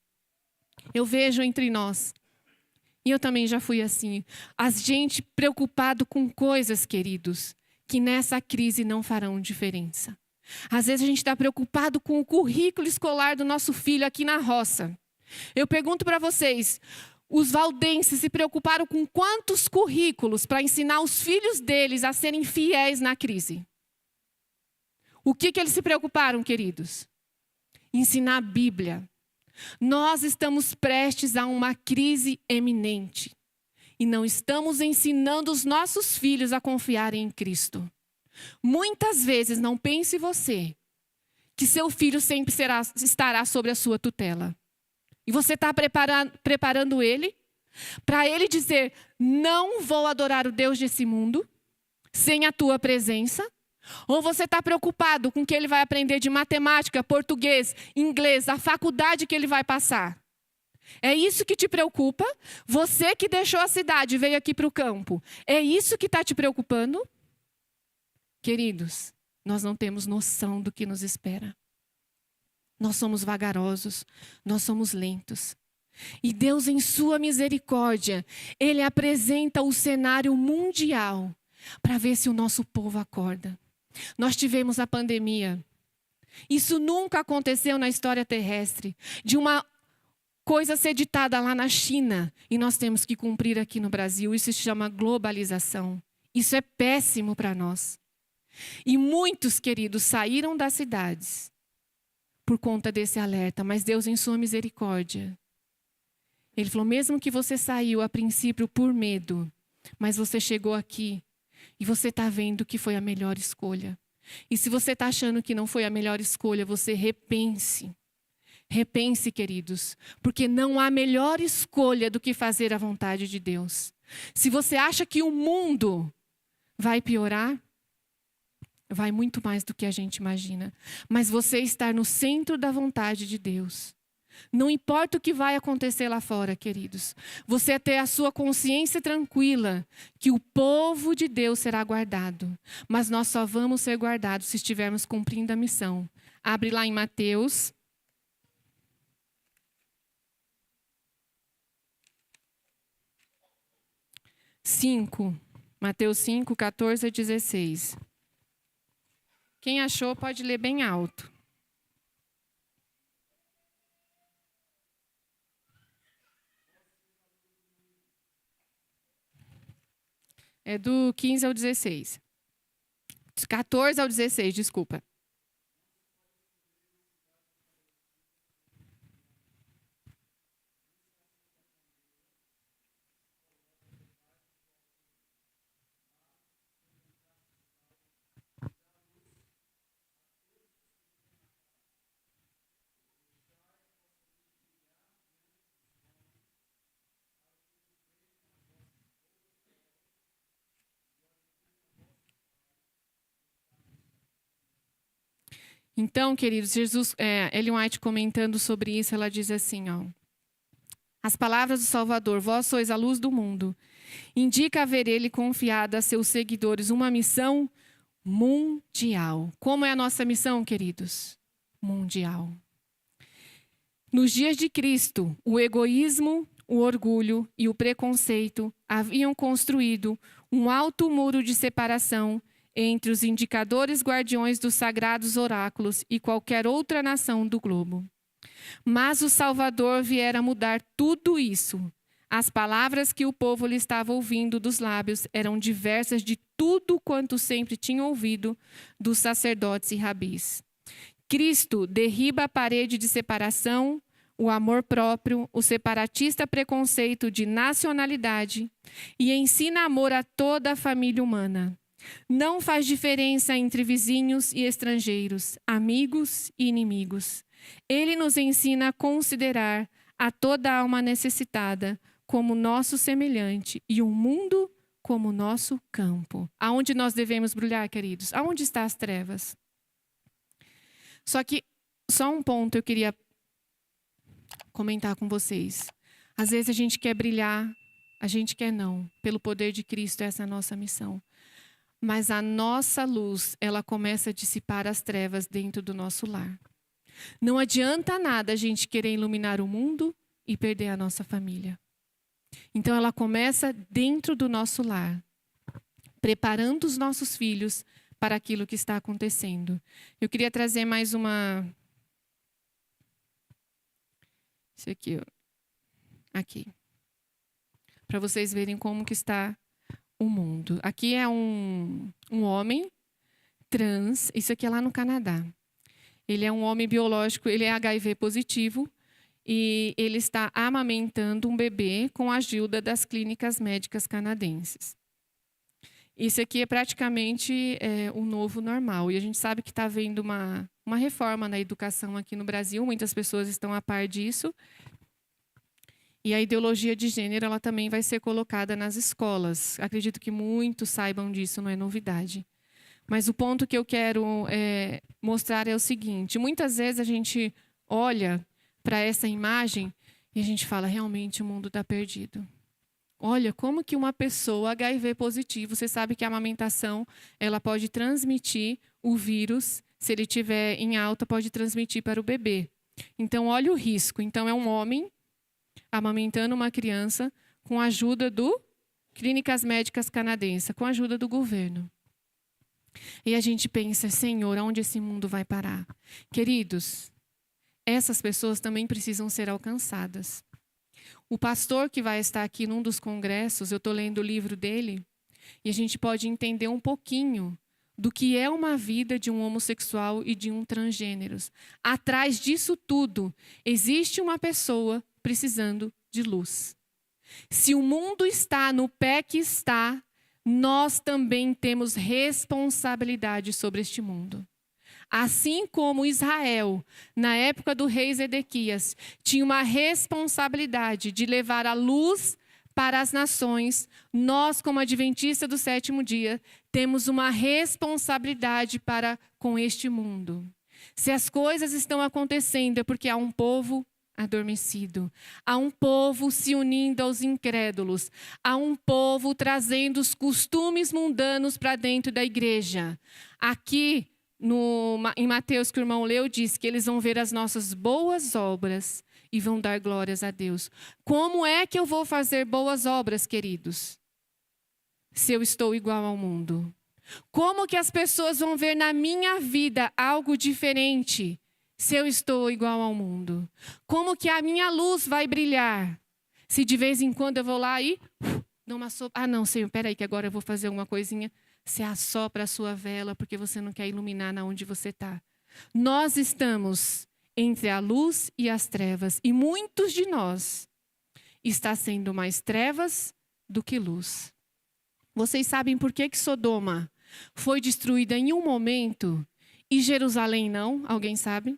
Eu vejo entre nós, e eu também já fui assim, a gente preocupado com coisas, queridos, que nessa crise não farão diferença. Às vezes a gente está preocupado com o currículo escolar do nosso filho aqui na roça. Eu pergunto para vocês, os valdenses se preocuparam com quantos currículos para ensinar os filhos deles a serem fiéis na crise? O que eles se preocuparam, queridos? Ensinar a Bíblia. Nós estamos prestes a uma crise eminente. E não estamos ensinando os nossos filhos a confiarem em Cristo. Muitas vezes, não pense você, que seu filho sempre estará sob a sua tutela. E você está preparando ele para ele dizer, não vou adorar o Deus desse mundo, sem a tua presença? Ou você está preocupado com o que ele vai aprender de matemática, português, inglês, a faculdade que ele vai passar? É isso que te preocupa? Você que deixou a cidade e veio aqui para o campo, é isso que está te preocupando? Queridos, nós não temos noção do que nos espera. Nós somos vagarosos, nós somos lentos. E Deus, em sua misericórdia, Ele apresenta o cenário mundial para ver se o nosso povo acorda. Nós tivemos a pandemia. Isso nunca aconteceu na história terrestre. De uma coisa ser ditada lá na China e nós temos que cumprir aqui no Brasil. Isso se chama globalização. Isso é péssimo para nós. E muitos, queridos, saíram das cidades por conta desse alerta. Mas Deus, em sua misericórdia, Ele falou, mesmo que você saiu a princípio por medo, mas você chegou aqui e você está vendo que foi a melhor escolha. E se você está achando que não foi a melhor escolha, você repense. Repense, queridos, porque não há melhor escolha do que fazer a vontade de Deus. Se você acha que o mundo vai piorar, vai muito mais do que a gente imagina. Mas você estar no centro da vontade de Deus. Não importa o que vai acontecer lá fora, queridos. Você ter a sua consciência tranquila que o povo de Deus será guardado. Mas nós só vamos ser guardados se estivermos cumprindo a missão. Abre lá em Mateus. Mateus 5, 14 a 16. Quem achou pode ler bem alto. É do 15 ao 16. 14 ao 16, desculpa. Então, queridos, Ellen White comentando sobre isso, ela diz assim, ó. As palavras do Salvador, vós sois a luz do mundo, indica haver ele confiado a seus seguidores uma missão mundial. Como é a nossa missão, queridos? Mundial. Nos dias de Cristo, o egoísmo, o orgulho e o preconceito haviam construído um alto muro de separação entre os indicadores guardiões dos sagrados oráculos e qualquer outra nação do globo. Mas o Salvador viera mudar tudo isso. As palavras que o povo lhe estava ouvindo dos lábios eram diversas de tudo quanto sempre tinha ouvido dos sacerdotes e rabis. Cristo derriba a parede de separação, o amor próprio, o separatista preconceito de nacionalidade e ensina amor a toda a família humana. Não faz diferença entre vizinhos e estrangeiros, amigos e inimigos. Ele nos ensina a considerar a toda alma necessitada como nosso semelhante e o mundo como nosso campo. Aonde nós devemos brilhar, queridos? Aonde estão as trevas? Só um ponto eu queria comentar com vocês. Às vezes a gente quer brilhar, a gente quer não. Pelo poder de Cristo, essa é a nossa missão. Mas a nossa luz, ela começa a dissipar as trevas dentro do nosso lar. Não adianta nada a gente querer iluminar o mundo e perder a nossa família. Então ela começa dentro do nosso lar, preparando os nossos filhos para aquilo que está acontecendo. Eu queria trazer mais uma... Isso aqui, ó. Aqui. Para vocês verem como que está o mundo. Aqui é um homem trans, isso aqui é lá no Canadá. Ele é um homem biológico, ele é HIV positivo e ele está amamentando um bebê com a ajuda das clínicas médicas canadenses. Isso aqui é praticamente o novo normal. E a gente sabe que está havendo uma reforma na educação aqui no Brasil, muitas pessoas estão a par disso. E a ideologia de gênero ela também vai ser colocada nas escolas. Acredito que muitos saibam disso, não é novidade. Mas o ponto que eu quero mostrar é o seguinte. Muitas vezes a gente olha para essa imagem e a gente fala, realmente o mundo está perdido. Olha, como que uma pessoa HIV positivo, você sabe que a amamentação ela pode transmitir o vírus, se ele estiver em alta, pode transmitir para o bebê. Então, olha o risco. Então, é um homem amamentando uma criança com a ajuda do Clínicas Médicas Canadenses, com a ajuda do governo. E a gente pensa, Senhor, aonde esse mundo vai parar? Queridos, essas pessoas também precisam ser alcançadas. O pastor que vai estar aqui num dos congressos, eu estou lendo o livro dele, e a gente pode entender um pouquinho do que é uma vida de um homossexual e de um transgênero. Atrás disso tudo, existe uma pessoa precisando de luz. Se o mundo está no pé que está, nós também temos responsabilidade sobre este mundo. Assim como Israel, na época do rei Zedequias, tinha uma responsabilidade de levar a luz para as nações, nós, como adventistas do sétimo dia, temos uma responsabilidade para com este mundo. Se as coisas estão acontecendo é porque há um povo adormecido, há um povo se unindo aos incrédulos, há um povo trazendo os costumes mundanos para dentro da igreja. Aqui, em Mateus, que o irmão leu, diz que eles vão ver as nossas boas obras e vão dar glórias a Deus. Como é que eu vou fazer boas obras, queridos? Se eu estou igual ao mundo. Como que as pessoas vão ver na minha vida algo diferente se eu estou igual ao mundo? Como que a minha luz vai brilhar se de vez em quando eu vou lá e dou uma sopra? Ah, não, Senhor, peraí que agora eu vou fazer uma coisinha. Você assopra a sua vela porque você não quer iluminar na onde você está. Nós estamos entre a luz e as trevas. E muitos de nós está sendo mais trevas do que luz. Vocês sabem por que Sodoma foi destruída em um momento e Jerusalém não? Alguém sabe?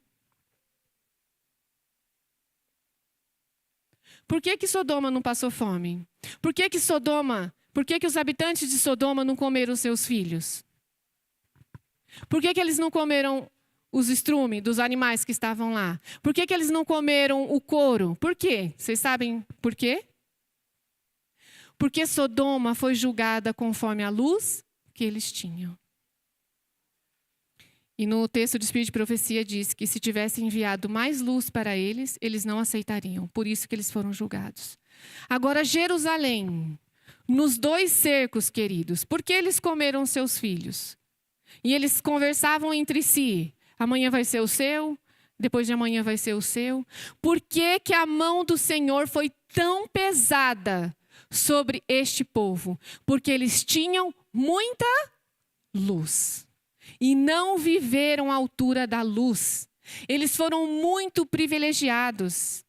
Por que Sodoma não passou fome? Por que os habitantes de Sodoma não comeram seus filhos? Por que eles não comeram os estrumes dos animais que estavam lá? Por que eles não comeram o couro? Por quê? Vocês sabem por quê? Porque Sodoma foi julgada conforme a luz que eles tinham. E no texto do Espírito de Profecia diz que se tivesse enviado mais luz para eles, eles não aceitariam. Por isso que eles foram julgados. Agora, Jerusalém, nos 2 cercos, queridos, por que eles comeram seus filhos? E eles conversavam entre si. Amanhã vai ser o seu, depois de amanhã vai ser o seu. Por que que a mão do Senhor foi tão pesada sobre este povo? Porque eles tinham muita luz e não viveram à altura da luz. Eles foram muito privilegiados.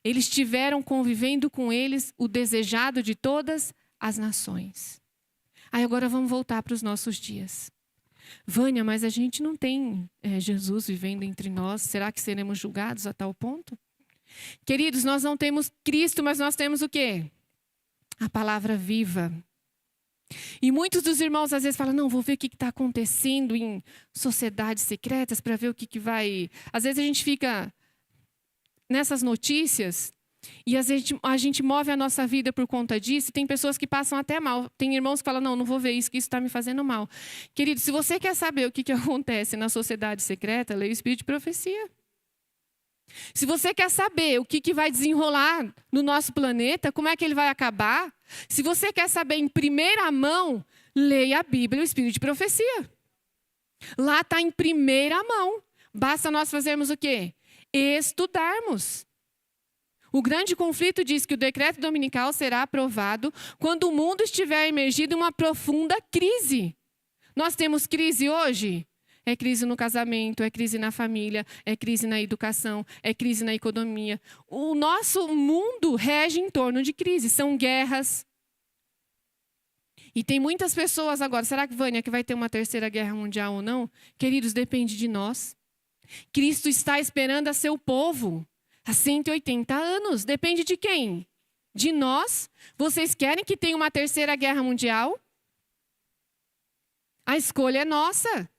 Eles tiveram convivendo com eles o desejado de todas as nações. Aí agora vamos voltar para os nossos dias. Vânia, mas a gente não tem Jesus vivendo entre nós. Será que seremos julgados a tal ponto? Queridos, nós não temos Cristo, mas nós temos o quê? A palavra viva. E muitos dos irmãos às vezes falam, não, vou ver o que está acontecendo em sociedades secretas para ver o que vai... Às vezes a gente fica nessas notícias e às vezes a gente move a nossa vida por conta disso e tem pessoas que passam até mal. Tem irmãos que falam, não, não vou ver isso, que isso está me fazendo mal. Querido, se você quer saber o que acontece na sociedade secreta, leia o Espírito de Profecia. Se você quer saber o que vai desenrolar no nosso planeta, como é que ele vai acabar, se você quer saber em primeira mão, leia a Bíblia e o Espírito de Profecia. Lá está em primeira mão. Basta nós fazermos o quê? Estudarmos. O grande conflito diz que o decreto dominical será aprovado quando o mundo estiver imergido em uma profunda crise. Nós temos crise hoje? É crise no casamento, é crise na família, é crise na educação, é crise na economia. O nosso mundo rege em torno de crise, são guerras. E tem muitas pessoas agora, será que, Vânia, que vai ter uma terceira guerra mundial ou não? Queridos, depende de nós. Cristo está esperando a seu povo há 180 anos. Depende de quem? De nós. Vocês querem que tenha uma terceira guerra mundial? A escolha é nossa.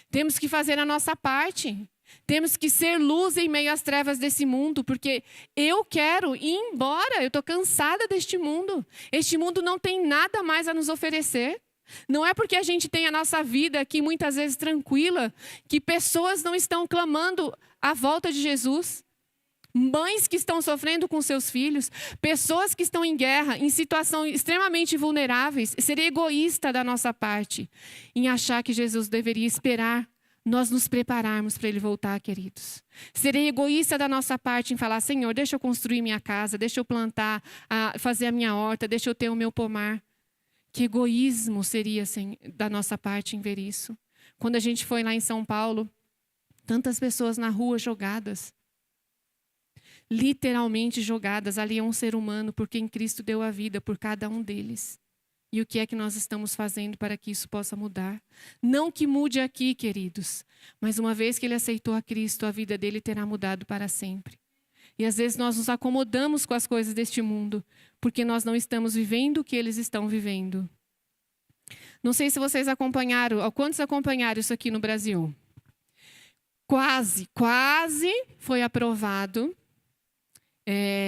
Temos que fazer a nossa parte. Temos que ser luz em meio às trevas desse mundo, porque eu quero ir embora. Eu estou cansada deste mundo. Este mundo não tem nada mais a nos oferecer. Não é porque a gente tem a nossa vida aqui muitas vezes tranquila, que pessoas não estão clamando a volta de Jesus. Mães que estão sofrendo com seus filhos, pessoas que estão em guerra, em situações extremamente vulneráveis. Seria egoísta da nossa parte em achar que Jesus deveria esperar nós nos prepararmos para Ele voltar, queridos. Seria egoísta da nossa parte em falar, Senhor, deixa eu construir minha casa, deixa eu plantar, fazer a minha horta, deixa eu ter o meu pomar. Que egoísmo seria da nossa parte em ver isso. Quando a gente foi lá em São Paulo, tantas pessoas na rua jogadas. Literalmente jogadas. Ali é um ser humano, por quem Cristo deu a vida por cada um deles. E o que é que nós estamos fazendo para que isso possa mudar? Não que mude aqui, queridos, mas uma vez que ele aceitou a Cristo, a vida dele terá mudado para sempre. E às vezes nós nos acomodamos com as coisas deste mundo, porque nós não estamos vivendo o que eles estão vivendo. Não sei se vocês acompanharam, quantos acompanharam isso aqui no Brasil? Quase foi aprovado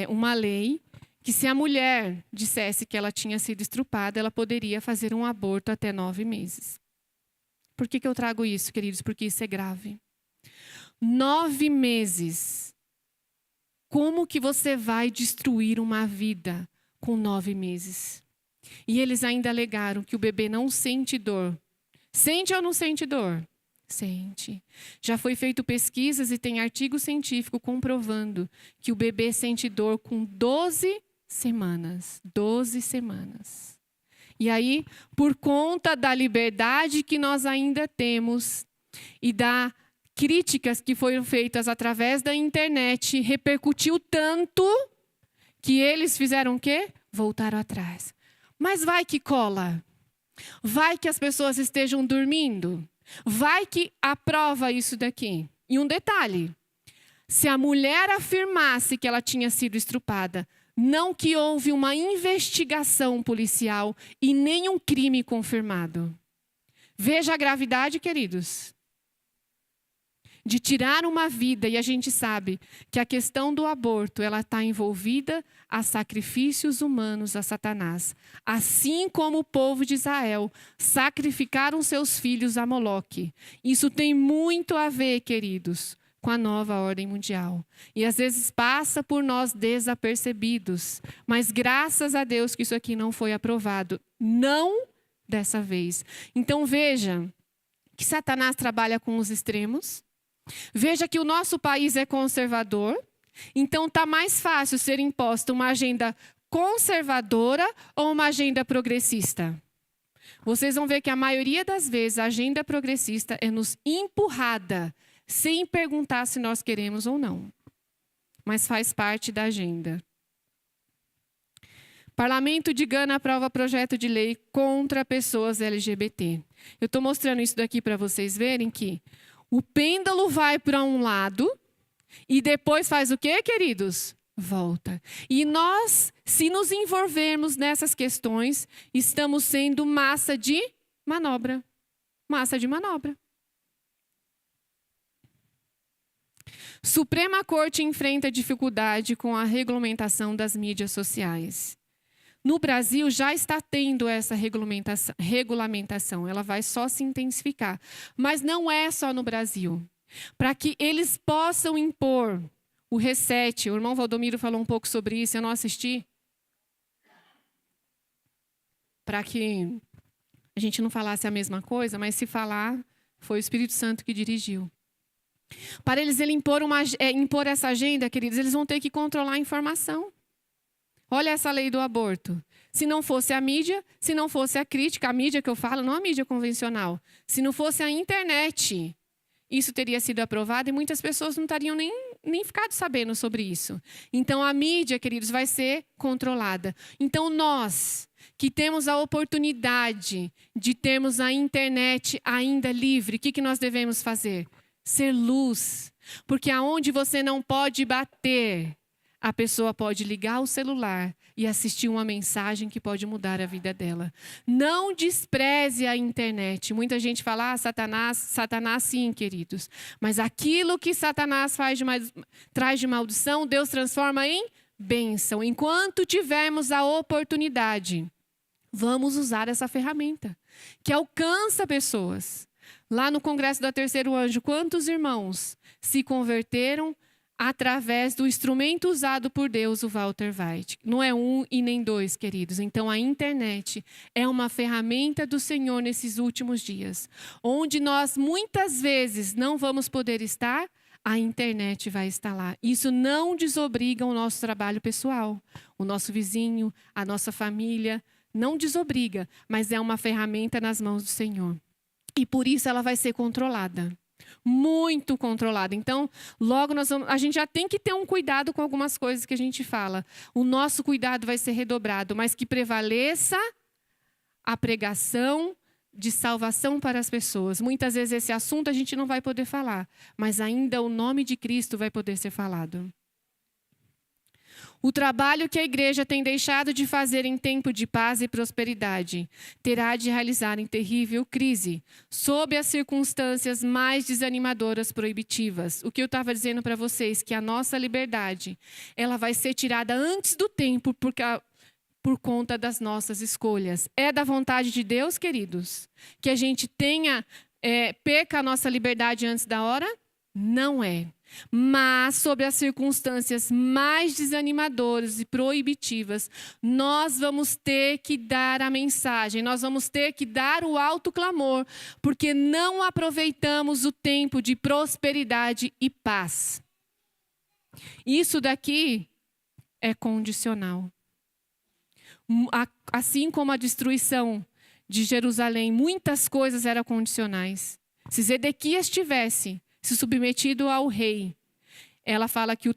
uma lei que se a mulher dissesse que ela tinha sido estrupada, ela poderia fazer um aborto até 9 meses. Por que eu trago isso, queridos? Porque isso é grave. 9 meses. Como que você vai destruir uma vida com 9 meses? E eles ainda alegaram que o bebê não sente dor. Sente ou não sente dor? Sente. Já foi feito pesquisas e tem artigo científico comprovando que o bebê sente dor com 12 semanas. 12 semanas. E aí, por conta da liberdade que nós ainda temos e das críticas que foram feitas através da internet, repercutiu tanto que eles fizeram o quê? Voltaram atrás. Mas vai que cola. Vai que as pessoas estejam dormindo. Vai que aprova isso daqui. E um detalhe. Se a mulher afirmasse que ela tinha sido estrupada, não que houve uma investigação policial e nenhum crime confirmado. Veja a gravidade, queridos. de tirar uma vida, e a gente sabe que a questão do aborto, ela está envolvida a sacrifícios humanos a Satanás. Assim como o povo de Israel sacrificaram seus filhos a Moloque. Isso tem muito a ver, queridos, com a nova ordem mundial. E às vezes passa por nós desapercebidos. Mas graças a Deus que isso aqui não foi aprovado. Não dessa vez. Então veja que Satanás trabalha com os extremos. Veja que o nosso país é conservador. Então está mais fácil ser imposta uma agenda conservadora ou uma agenda progressista. Vocês vão ver que a maioria das vezes a agenda progressista é nos empurrada sem perguntar se nós queremos ou não. Mas faz parte da agenda. Parlamento de Gana aprova projeto de lei contra pessoas LGBT. Eu estou mostrando isso daqui para vocês verem que o pêndulo vai para um lado e depois faz o quê, queridos? Volta. E nós, se nos envolvermos nessas questões, estamos sendo massa de manobra. Massa de manobra. Suprema Corte enfrenta dificuldade com a regulamentação das mídias sociais. No Brasil já está tendo essa regulamentação, ela vai só se intensificar. Mas não é só no Brasil. Para que eles possam impor o reset, o irmão Valdomiro falou um pouco sobre isso, eu não assisti. Para que a gente não falasse a mesma coisa, mas se falar, foi o Espírito Santo que dirigiu. Para eles impor essa agenda, queridos, eles vão ter que controlar a informação. Olha essa lei do aborto. Se não fosse a mídia, se não fosse a crítica, a mídia que eu falo, não a mídia convencional. Se não fosse a internet, isso teria sido aprovado e muitas pessoas não estariam nem ficado sabendo sobre isso. Então, a mídia, queridos, vai ser controlada. Então, nós que temos a oportunidade de termos a internet ainda livre, o que nós devemos fazer? Ser luz. Porque aonde você não pode bater, a pessoa pode ligar o celular e assistir uma mensagem que pode mudar a vida dela. Não despreze a internet. Muita gente fala, Satanás sim, queridos. Mas aquilo que Satanás traz de maldição, Deus transforma em bênção. Enquanto tivermos a oportunidade, vamos usar essa ferramenta, que alcança pessoas. Lá no Congresso da Terceiro Anjo, quantos irmãos se converteram através do instrumento usado por Deus, o Walter White? Não é um e nem dois, queridos. Então, a internet é uma ferramenta do Senhor nesses últimos dias. Onde nós, muitas vezes, não vamos poder estar, a internet vai estar lá. Isso não desobriga o nosso trabalho pessoal. O nosso vizinho, a nossa família, não desobriga, mas é uma ferramenta nas mãos do Senhor. E por isso ela vai ser controlada. Muito controlada. Então, logo a gente já tem que ter um cuidado com algumas coisas que a gente fala. O nosso cuidado vai ser redobrado, mas que prevaleça a pregação de salvação para as pessoas. Muitas vezes esse assunto a gente não vai poder falar, mas ainda o nome de Cristo vai poder ser falado. O trabalho que a igreja tem deixado de fazer em tempo de paz e prosperidade terá de realizar em terrível crise, sob as circunstâncias mais desanimadoras, proibitivas. O que eu estava dizendo para vocês, que a nossa liberdade, ela vai ser tirada antes do tempo por conta das nossas escolhas. É da vontade de Deus, queridos, que a gente perca a nossa liberdade antes da hora? Não é. Mas, sob as circunstâncias mais desanimadoras e proibitivas, nós vamos ter que dar a mensagem, nós vamos ter que dar o alto clamor, porque não aproveitamos o tempo de prosperidade e paz. Isso daqui é condicional. Assim como a destruição de Jerusalém, muitas coisas eram condicionais. Se Zedequias tivesse se submetido ao rei, ela fala que o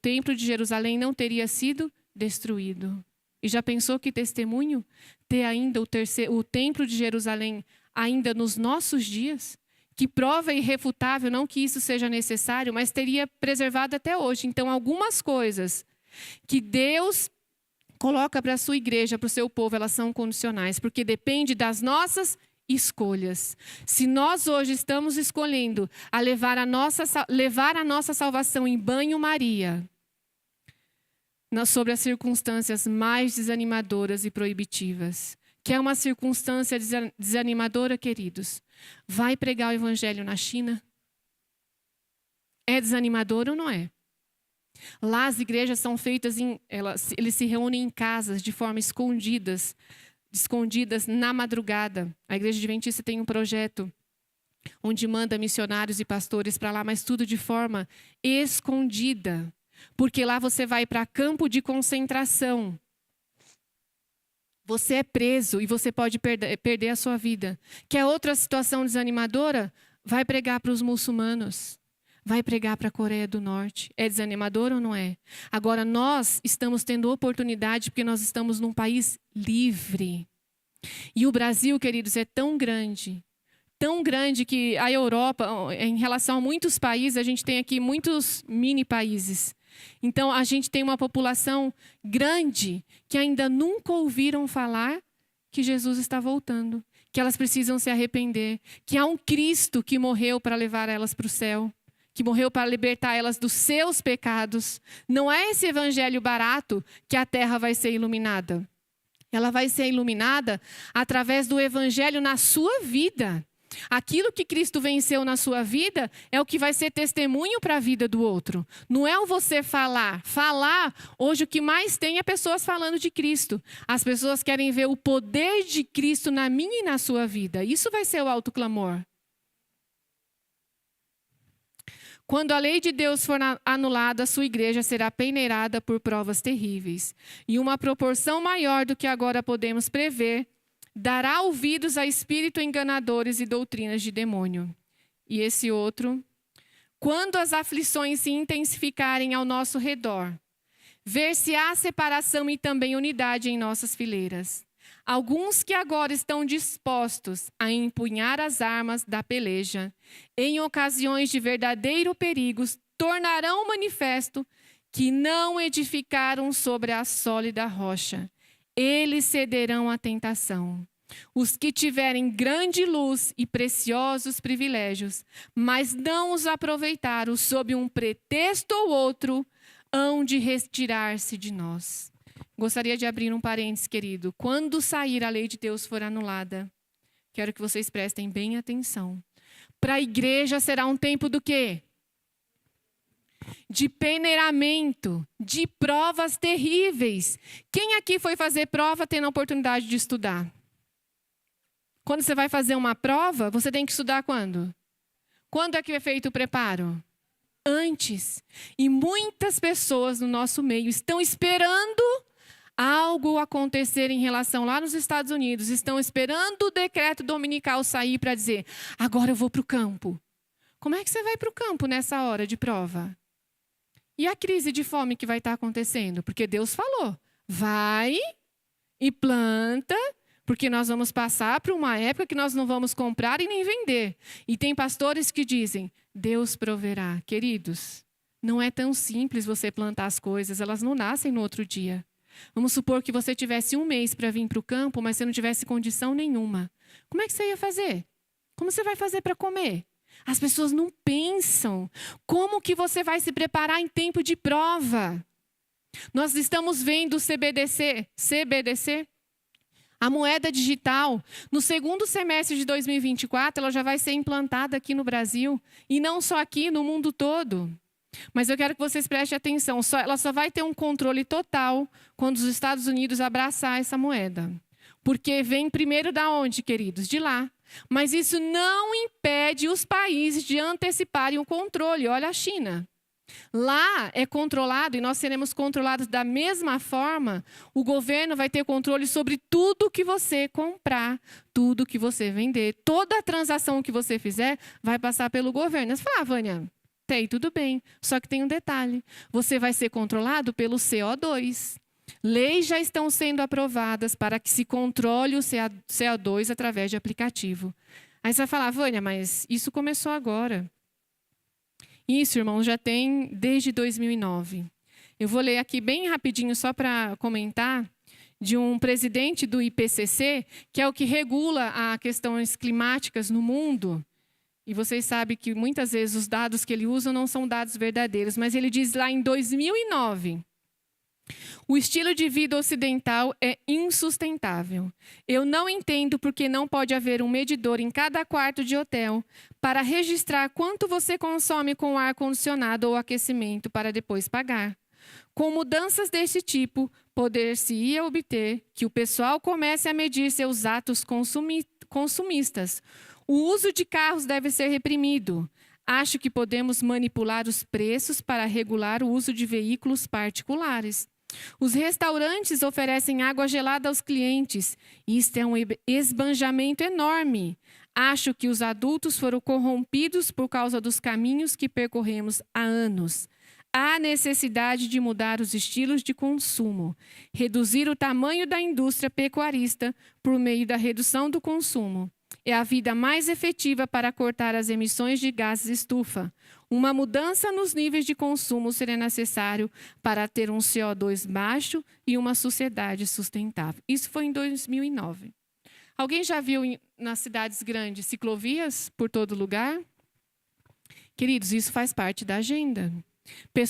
templo de Jerusalém não teria sido destruído. E já pensou que testemunho? Ter ainda o templo de Jerusalém ainda nos nossos dias? Que prova irrefutável, não que isso seja necessário, mas teria preservado até hoje. Então, algumas coisas que Deus coloca para a sua igreja, para o seu povo, elas são condicionais, porque depende das nossas escolhas. Se nós hoje estamos escolhendo a levar a nossa salvação em banho-maria, sobre as circunstâncias mais desanimadoras e proibitivas, que é uma circunstância desanimadora, queridos, vai pregar o evangelho na China? É desanimador ou não é? Lá as igrejas são feitas, eles se reúnem em casas de forma escondidas na madrugada. A Igreja Adventista tem um projeto onde manda missionários e pastores para lá, mas tudo de forma escondida. Porque lá você vai para campo de concentração. Você é preso e você pode perder a sua vida. Quer outra situação desanimadora? Vai pregar para os muçulmanos. Vai pregar para a Coreia do Norte. É desanimador ou não é? Agora, nós estamos tendo oportunidade porque nós estamos num país livre. E o Brasil, queridos, é tão grande que a Europa, em relação a muitos países, a gente tem aqui muitos mini países. Então, a gente tem uma população grande que ainda nunca ouviram falar que Jesus está voltando, que elas precisam se arrepender, que há um Cristo que morreu para levar elas para o céu, que morreu para libertar elas dos seus pecados. Não é esse evangelho barato que a terra vai ser iluminada. Ela vai ser iluminada através do evangelho na sua vida. Aquilo que Cristo venceu na sua vida é o que vai ser testemunho para a vida do outro. Não é o você falar. Falar, hoje o que mais tem é pessoas falando de Cristo. As pessoas querem ver o poder de Cristo na minha e na sua vida. Isso vai ser o autoclamor. Quando a lei de Deus for anulada, a sua igreja será peneirada por provas terríveis. E uma proporção maior do que agora podemos prever dará ouvidos a espíritos enganadores e doutrinas de demônio. E esse outro, quando as aflições se intensificarem ao nosso redor, ver-se-á separação e também unidade em nossas fileiras. Alguns que agora estão dispostos a empunhar as armas da peleja, em ocasiões de verdadeiro perigo, tornarão manifesto que não edificaram sobre a sólida rocha. Eles cederão à tentação. Os que tiverem grande luz e preciosos privilégios, mas não os aproveitaram sob um pretexto ou outro, hão de retirar-se de nós. Gostaria de abrir um parênteses, querido. Quando sair a lei de Deus for anulada, quero que vocês prestem bem atenção. Para a igreja será um tempo do quê? De peneiramento, de provas terríveis. Quem aqui foi fazer prova tendo a oportunidade de estudar? Quando você vai fazer uma prova, você tem que estudar quando? Quando é que é feito o preparo? Antes. E muitas pessoas no nosso meio estão esperando algo acontecer em relação lá nos Estados Unidos. Estão esperando o decreto dominical sair para dizer, agora eu vou para o campo. Como é que você vai para o campo nessa hora de prova? E a crise de fome que vai estar acontecendo? Porque Deus falou, vai e planta, porque nós vamos passar por uma época que nós não vamos comprar e nem vender. E tem pastores que dizem, Deus proverá. Queridos, não é tão simples você plantar as coisas, elas não nascem no outro dia. Vamos supor que você tivesse um mês para vir para o campo, mas você não tivesse condição nenhuma. Como é que você ia fazer? Como você vai fazer para comer? As pessoas não pensam. Como que você vai se preparar em tempo de prova? Nós estamos vendo o CBDC, a moeda digital. No segundo semestre de 2024, ela já vai ser implantada aqui no Brasil. E não só aqui, no mundo todo. Mas eu quero que vocês prestem atenção. Ela só vai ter um controle total quando os Estados Unidos abraçar essa moeda. Porque vem primeiro da onde, queridos? De lá. Mas isso não impede os países de anteciparem o controle. Olha a China. Lá é controlado e nós seremos controlados da mesma forma. O governo vai ter controle sobre tudo que você comprar, tudo que você vender. Toda a transação que você fizer vai passar pelo governo. Você fala, Vânia, tudo bem. Só que tem um detalhe. Você vai ser controlado pelo CO2. Leis já estão sendo aprovadas para que se controle o CO2 através de aplicativo. Aí você vai falar, Vânia, mas isso começou agora. Isso, irmãos, já tem desde 2009. Eu vou ler aqui bem rapidinho só para comentar. de um presidente do IPCC, que é o que regula as questões climáticas no mundo. E vocês sabem que muitas vezes os dados que ele usa não são dados verdadeiros, mas ele diz lá em 2009, o estilo de vida ocidental é insustentável. Eu não entendo por que não pode haver um medidor em cada quarto de hotel para registrar quanto você consome com ar-condicionado ou aquecimento para depois pagar. Com mudanças desse tipo, poder-se-ia obter que o pessoal comece a medir seus atos consumistas. O uso de carros deve ser reprimido. Acho que podemos manipular os preços para regular o uso de veículos particulares. Os restaurantes oferecem água gelada aos clientes. Isto é um esbanjamento enorme. Acho que os adultos foram corrompidos por causa dos caminhos que percorremos há anos. Há necessidade de mudar os estilos de consumo, reduzir o tamanho da indústria pecuarista por meio da redução do consumo. É a vida mais efetiva para cortar as emissões de gases estufa. Uma mudança nos níveis de consumo seria necessário para ter um CO2 baixo e uma sociedade sustentável. Isso foi em 2009. Alguém já viu nas cidades grandes ciclovias por todo lugar? Queridos, isso faz parte da agenda.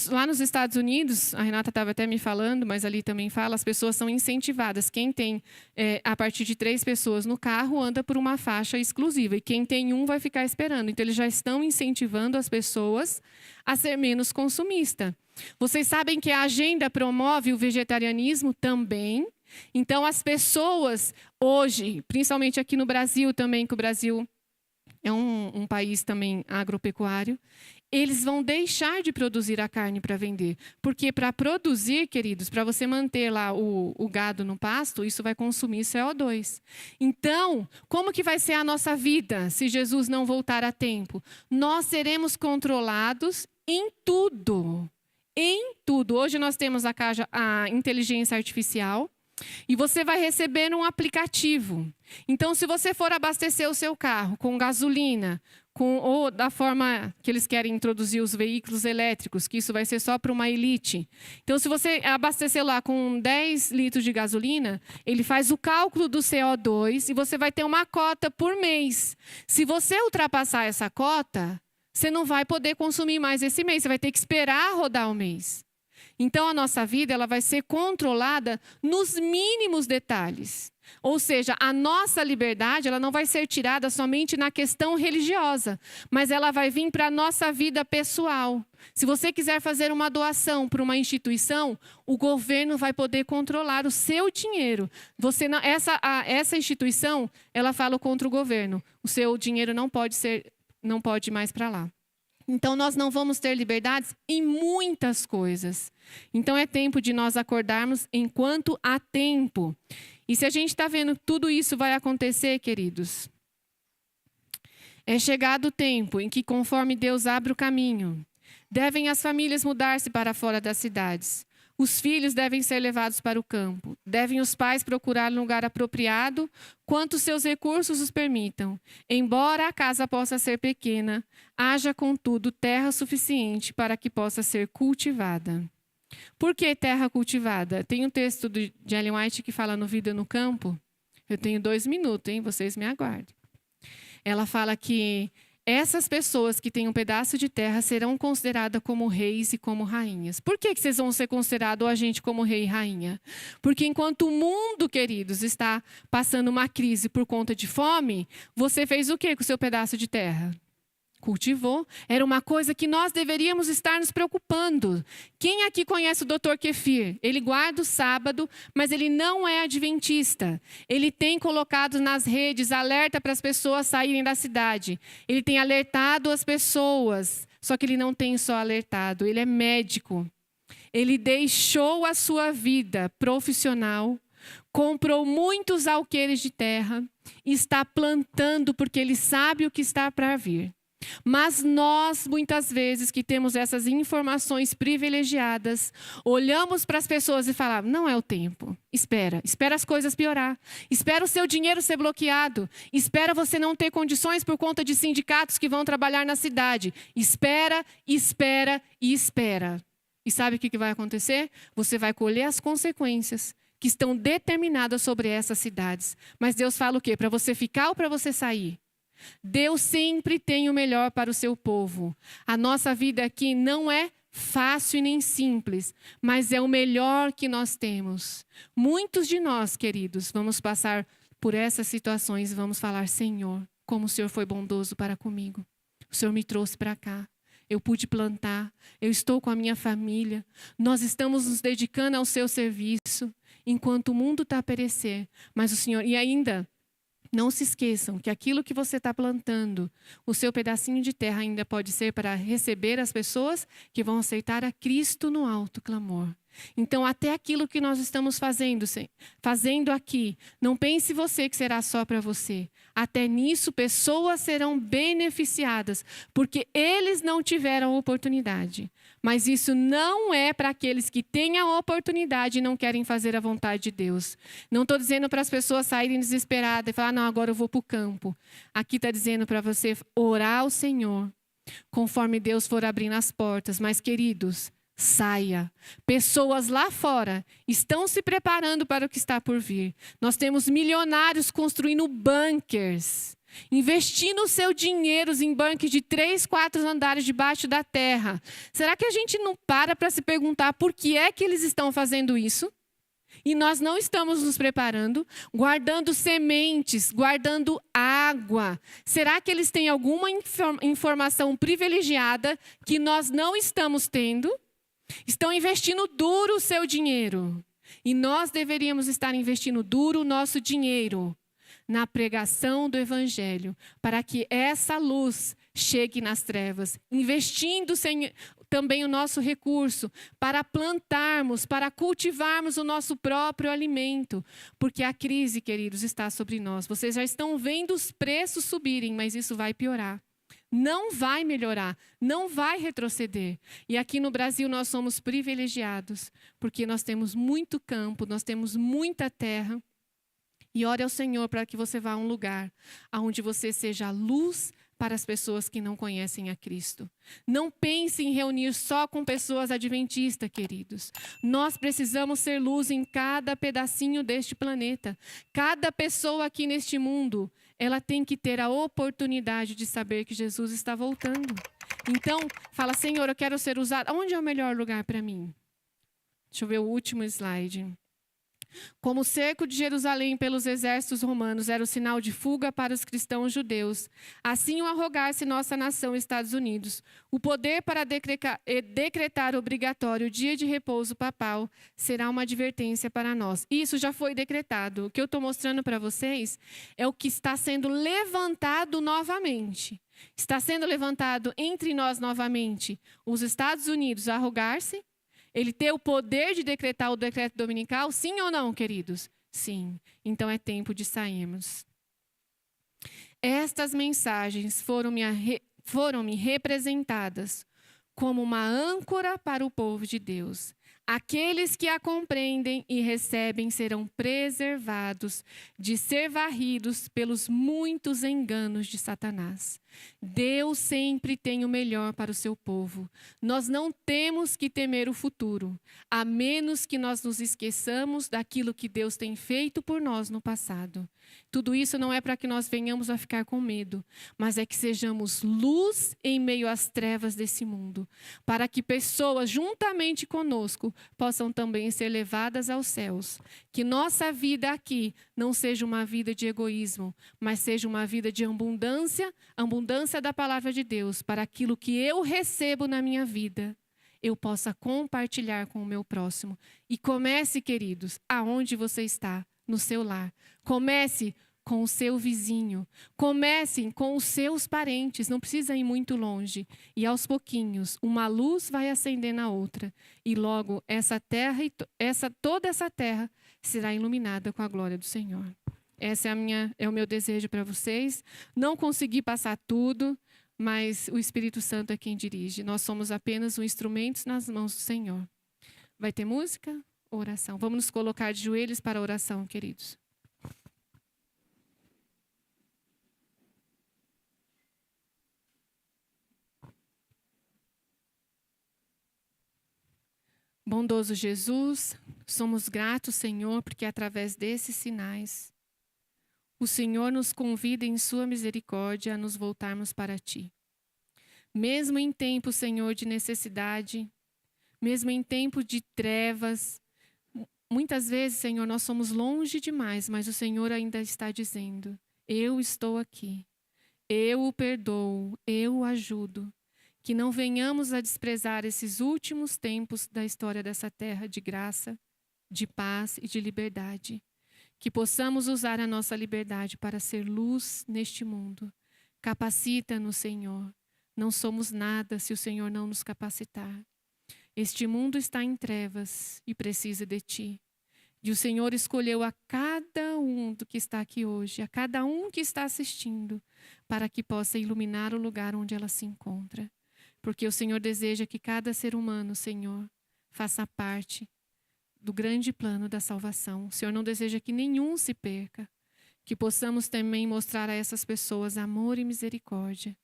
Lá nos Estados Unidos, a Renata estava até me falando, mas ali também fala, as pessoas são incentivadas. Quem tem a partir de 3 pessoas no carro anda por uma faixa exclusiva. E quem tem um vai ficar esperando. Então, eles já estão incentivando as pessoas a ser menos consumista. Vocês sabem que a agenda promove o vegetarianismo também. Então, as pessoas hoje, principalmente aqui no Brasil também, que o Brasil é um país também agropecuário, eles vão deixar de produzir a carne para vender. Porque para produzir, queridos, para você manter lá o gado no pasto, isso vai consumir CO2. Então, como que vai ser a nossa vida se Jesus não voltar a tempo? Nós seremos controlados em tudo. Em tudo. Hoje nós temos a inteligência artificial. E você vai receber um aplicativo. Então, se você for abastecer o seu carro com gasolina, ou da forma que eles querem introduzir os veículos elétricos, que isso vai ser só para uma elite. Então, se você abastecer lá com 10 litros de gasolina, ele faz o cálculo do CO2 e você vai ter uma cota por mês. Se você ultrapassar essa cota, você não vai poder consumir mais esse mês. Você vai ter que esperar rodar o mês. Então, a nossa vida ela vai ser controlada nos mínimos detalhes. Ou seja, a nossa liberdade ela não vai ser tirada somente na questão religiosa, mas ela vai vir para a nossa vida pessoal. Se você quiser fazer uma doação para uma instituição, o governo vai poder controlar o seu dinheiro. Essa instituição, ela fala contra o governo. O seu dinheiro não pode ir mais para lá. Então, nós não vamos ter liberdades em muitas coisas. Então, é tempo de nós acordarmos enquanto há tempo. E se a gente está vendo que tudo isso vai acontecer, queridos, é chegado o tempo em que, conforme Deus abre o caminho, devem as famílias mudar-se para fora das cidades. Os filhos devem ser levados para o campo. Devem os pais procurar um lugar apropriado, quanto seus recursos os permitam. Embora a casa possa ser pequena, haja, contudo, terra suficiente para que possa ser cultivada. Por que terra cultivada? Tem um texto de Ellen White que fala no Vida no Campo. Eu tenho 2 minutos, hein? Vocês me aguardem. Ela fala que essas pessoas que têm um pedaço de terra serão consideradas como reis e como rainhas. Por que vocês vão ser considerados a gente como rei e rainha? Porque enquanto o mundo, queridos, está passando uma crise por conta de fome, você fez o quê com o seu pedaço de terra? Cultivou. Era uma coisa que nós deveríamos estar nos preocupando. Quem aqui conhece o Dr. Kefir? Ele guarda o sábado, mas ele não é adventista. Ele tem colocado nas redes alerta para as pessoas saírem da cidade. Ele tem alertado as pessoas, só que ele não tem só alertado, ele é médico. Ele deixou a sua vida profissional, comprou muitos alqueires de terra e está plantando porque ele sabe o que está para vir. Mas nós, muitas vezes, que temos essas informações privilegiadas, olhamos para as pessoas e falamos, não é o tempo, espera as coisas piorar, espera o seu dinheiro ser bloqueado, espera você não ter condições por conta de sindicatos que vão trabalhar na cidade, espera. E sabe o que vai acontecer? Você vai colher as consequências que estão determinadas sobre essas cidades. Mas Deus fala o quê? Para você ficar ou para você sair? Deus sempre tem o melhor para o seu povo. A nossa vida aqui não é fácil e nem simples, mas é o melhor que nós temos. Muitos de nós, queridos, vamos passar por essas situações e vamos falar: Senhor, como o Senhor foi bondoso para comigo. O Senhor me trouxe para cá. Eu pude plantar, eu estou com a minha família. Nós estamos nos dedicando ao seu serviço, enquanto o mundo está a perecer. Mas o Senhor, e ainda, não se esqueçam que aquilo que você está plantando, o seu pedacinho de terra ainda pode ser para receber as pessoas que vão aceitar a Cristo no alto clamor. Então, até aquilo que nós estamos fazendo aqui, não pense você que será só para você. Até nisso, pessoas serão beneficiadas, porque eles não tiveram oportunidade. Mas isso não é para aqueles que têm a oportunidade e não querem fazer a vontade de Deus. Não estou dizendo para as pessoas saírem desesperadas e falar: não, agora eu vou para o campo. Aqui está dizendo para você orar ao Senhor, conforme Deus for abrindo as portas. Mas, queridos, saia. Pessoas lá fora estão se preparando para o que está por vir. Nós temos milionários construindo bunkers, investindo o seu dinheiro em bunkers de 3, 4 andares debaixo da terra. Será que a gente não para se perguntar por que é que eles estão fazendo isso? E nós não estamos nos preparando, guardando sementes, guardando água. Será que eles têm alguma informação privilegiada que nós não estamos tendo? Estão investindo duro o seu dinheiro. E nós deveríamos estar investindo duro o nosso dinheiro na pregação do Evangelho, para que essa luz chegue nas trevas, investindo também o nosso recurso para plantarmos, para cultivarmos o nosso próprio alimento, porque a crise, queridos, está sobre nós. Vocês já estão vendo os preços subirem, mas isso vai piorar. Não vai melhorar, não vai retroceder. E aqui no Brasil nós somos privilegiados, porque nós temos muito campo, nós temos muita terra. E ore ao Senhor para que você vá a um lugar onde você seja luz para as pessoas que não conhecem a Cristo. Não pense em reunir só com pessoas adventistas, queridos. Nós precisamos ser luz em cada pedacinho deste planeta. Cada pessoa aqui neste mundo, ela tem que ter a oportunidade de saber que Jesus está voltando. Então, fala: Senhor, eu quero ser usado. Onde é o melhor lugar para mim? Deixa eu ver o último slide. Como o cerco de Jerusalém pelos exércitos romanos era o sinal de fuga para os cristãos judeus, assim o arrogar-se nossa nação, Estados Unidos, o poder para decretar obrigatório o dia de repouso papal será uma advertência para nós. Isso já foi decretado. O que eu estou mostrando para vocês é o que está sendo levantado novamente. Está sendo levantado entre nós novamente os Estados Unidos a arrogar-se. Ele ter o poder de decretar o decreto dominical, sim ou não, queridos? Sim. Então é tempo de sairmos. Estas mensagens foram-me representadas como uma âncora para o povo de Deus. Aqueles que a compreendem e recebem serão preservados de ser varridos pelos muitos enganos de Satanás. Deus sempre tem o melhor para o seu povo. Nós não temos que temer o futuro, a menos que nós nos esqueçamos daquilo que Deus tem feito por nós no passado. Tudo isso não é para que nós venhamos a ficar com medo, mas é que sejamos luz em meio às trevas desse mundo, para que pessoas juntamente conosco possam também ser levadas aos céus. Que nossa vida aqui não seja uma vida de egoísmo, mas seja uma vida de abundância da palavra de Deus, para aquilo que eu recebo na minha vida, eu possa compartilhar com o meu próximo. E comece, queridos, aonde você está, no seu lar. Comece com o seu vizinho. Comece com os seus parentes, não precisa ir muito longe. E aos pouquinhos, uma luz vai acender na outra. E logo, essa terra, toda essa terra será iluminada com a glória do Senhor. Esse é o meu desejo para vocês. Não consegui passar tudo, mas o Espírito Santo é quem dirige. Nós somos apenas um instrumento nas mãos do Senhor. Vai ter música? Oração. Vamos nos colocar de joelhos para a oração, queridos. Bondoso Jesus, somos gratos, Senhor, porque através desses sinais, o Senhor nos convida em sua misericórdia a nos voltarmos para Ti. Mesmo em tempo, Senhor, de necessidade, mesmo em tempo de trevas, muitas vezes, Senhor, nós somos longe demais, mas o Senhor ainda está dizendo: eu estou aqui, eu o perdoo, eu o ajudo. Que não venhamos a desprezar esses últimos tempos da história dessa terra de graça, de paz e de liberdade. Que possamos usar a nossa liberdade para ser luz neste mundo. Capacita-nos, Senhor. Não somos nada se o Senhor não nos capacitar. Este mundo está em trevas e precisa de Ti. E o Senhor escolheu a cada um do que está aqui hoje, a cada um que está assistindo, para que possa iluminar o lugar onde ela se encontra. Porque o Senhor deseja que cada ser humano, Senhor, faça parte do grande plano da salvação. O Senhor não deseja que nenhum se perca. Que possamos também mostrar a essas pessoas amor e misericórdia.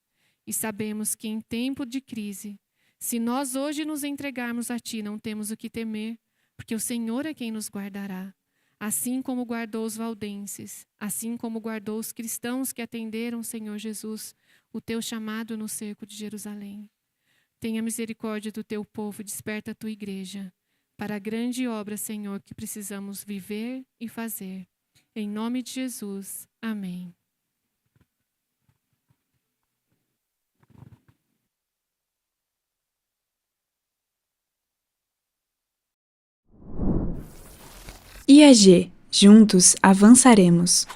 E sabemos que em tempo de crise, se nós hoje nos entregarmos a Ti, não temos o que temer, porque o Senhor é quem nos guardará. Assim como guardou os valdenses, assim como guardou os cristãos que atenderam, Senhor Jesus, o Teu chamado no cerco de Jerusalém. Tenha misericórdia do Teu povo, desperta a Tua igreja para a grande obra, Senhor, que precisamos viver e fazer. Em nome de Jesus. Amém. IAG, juntos avançaremos.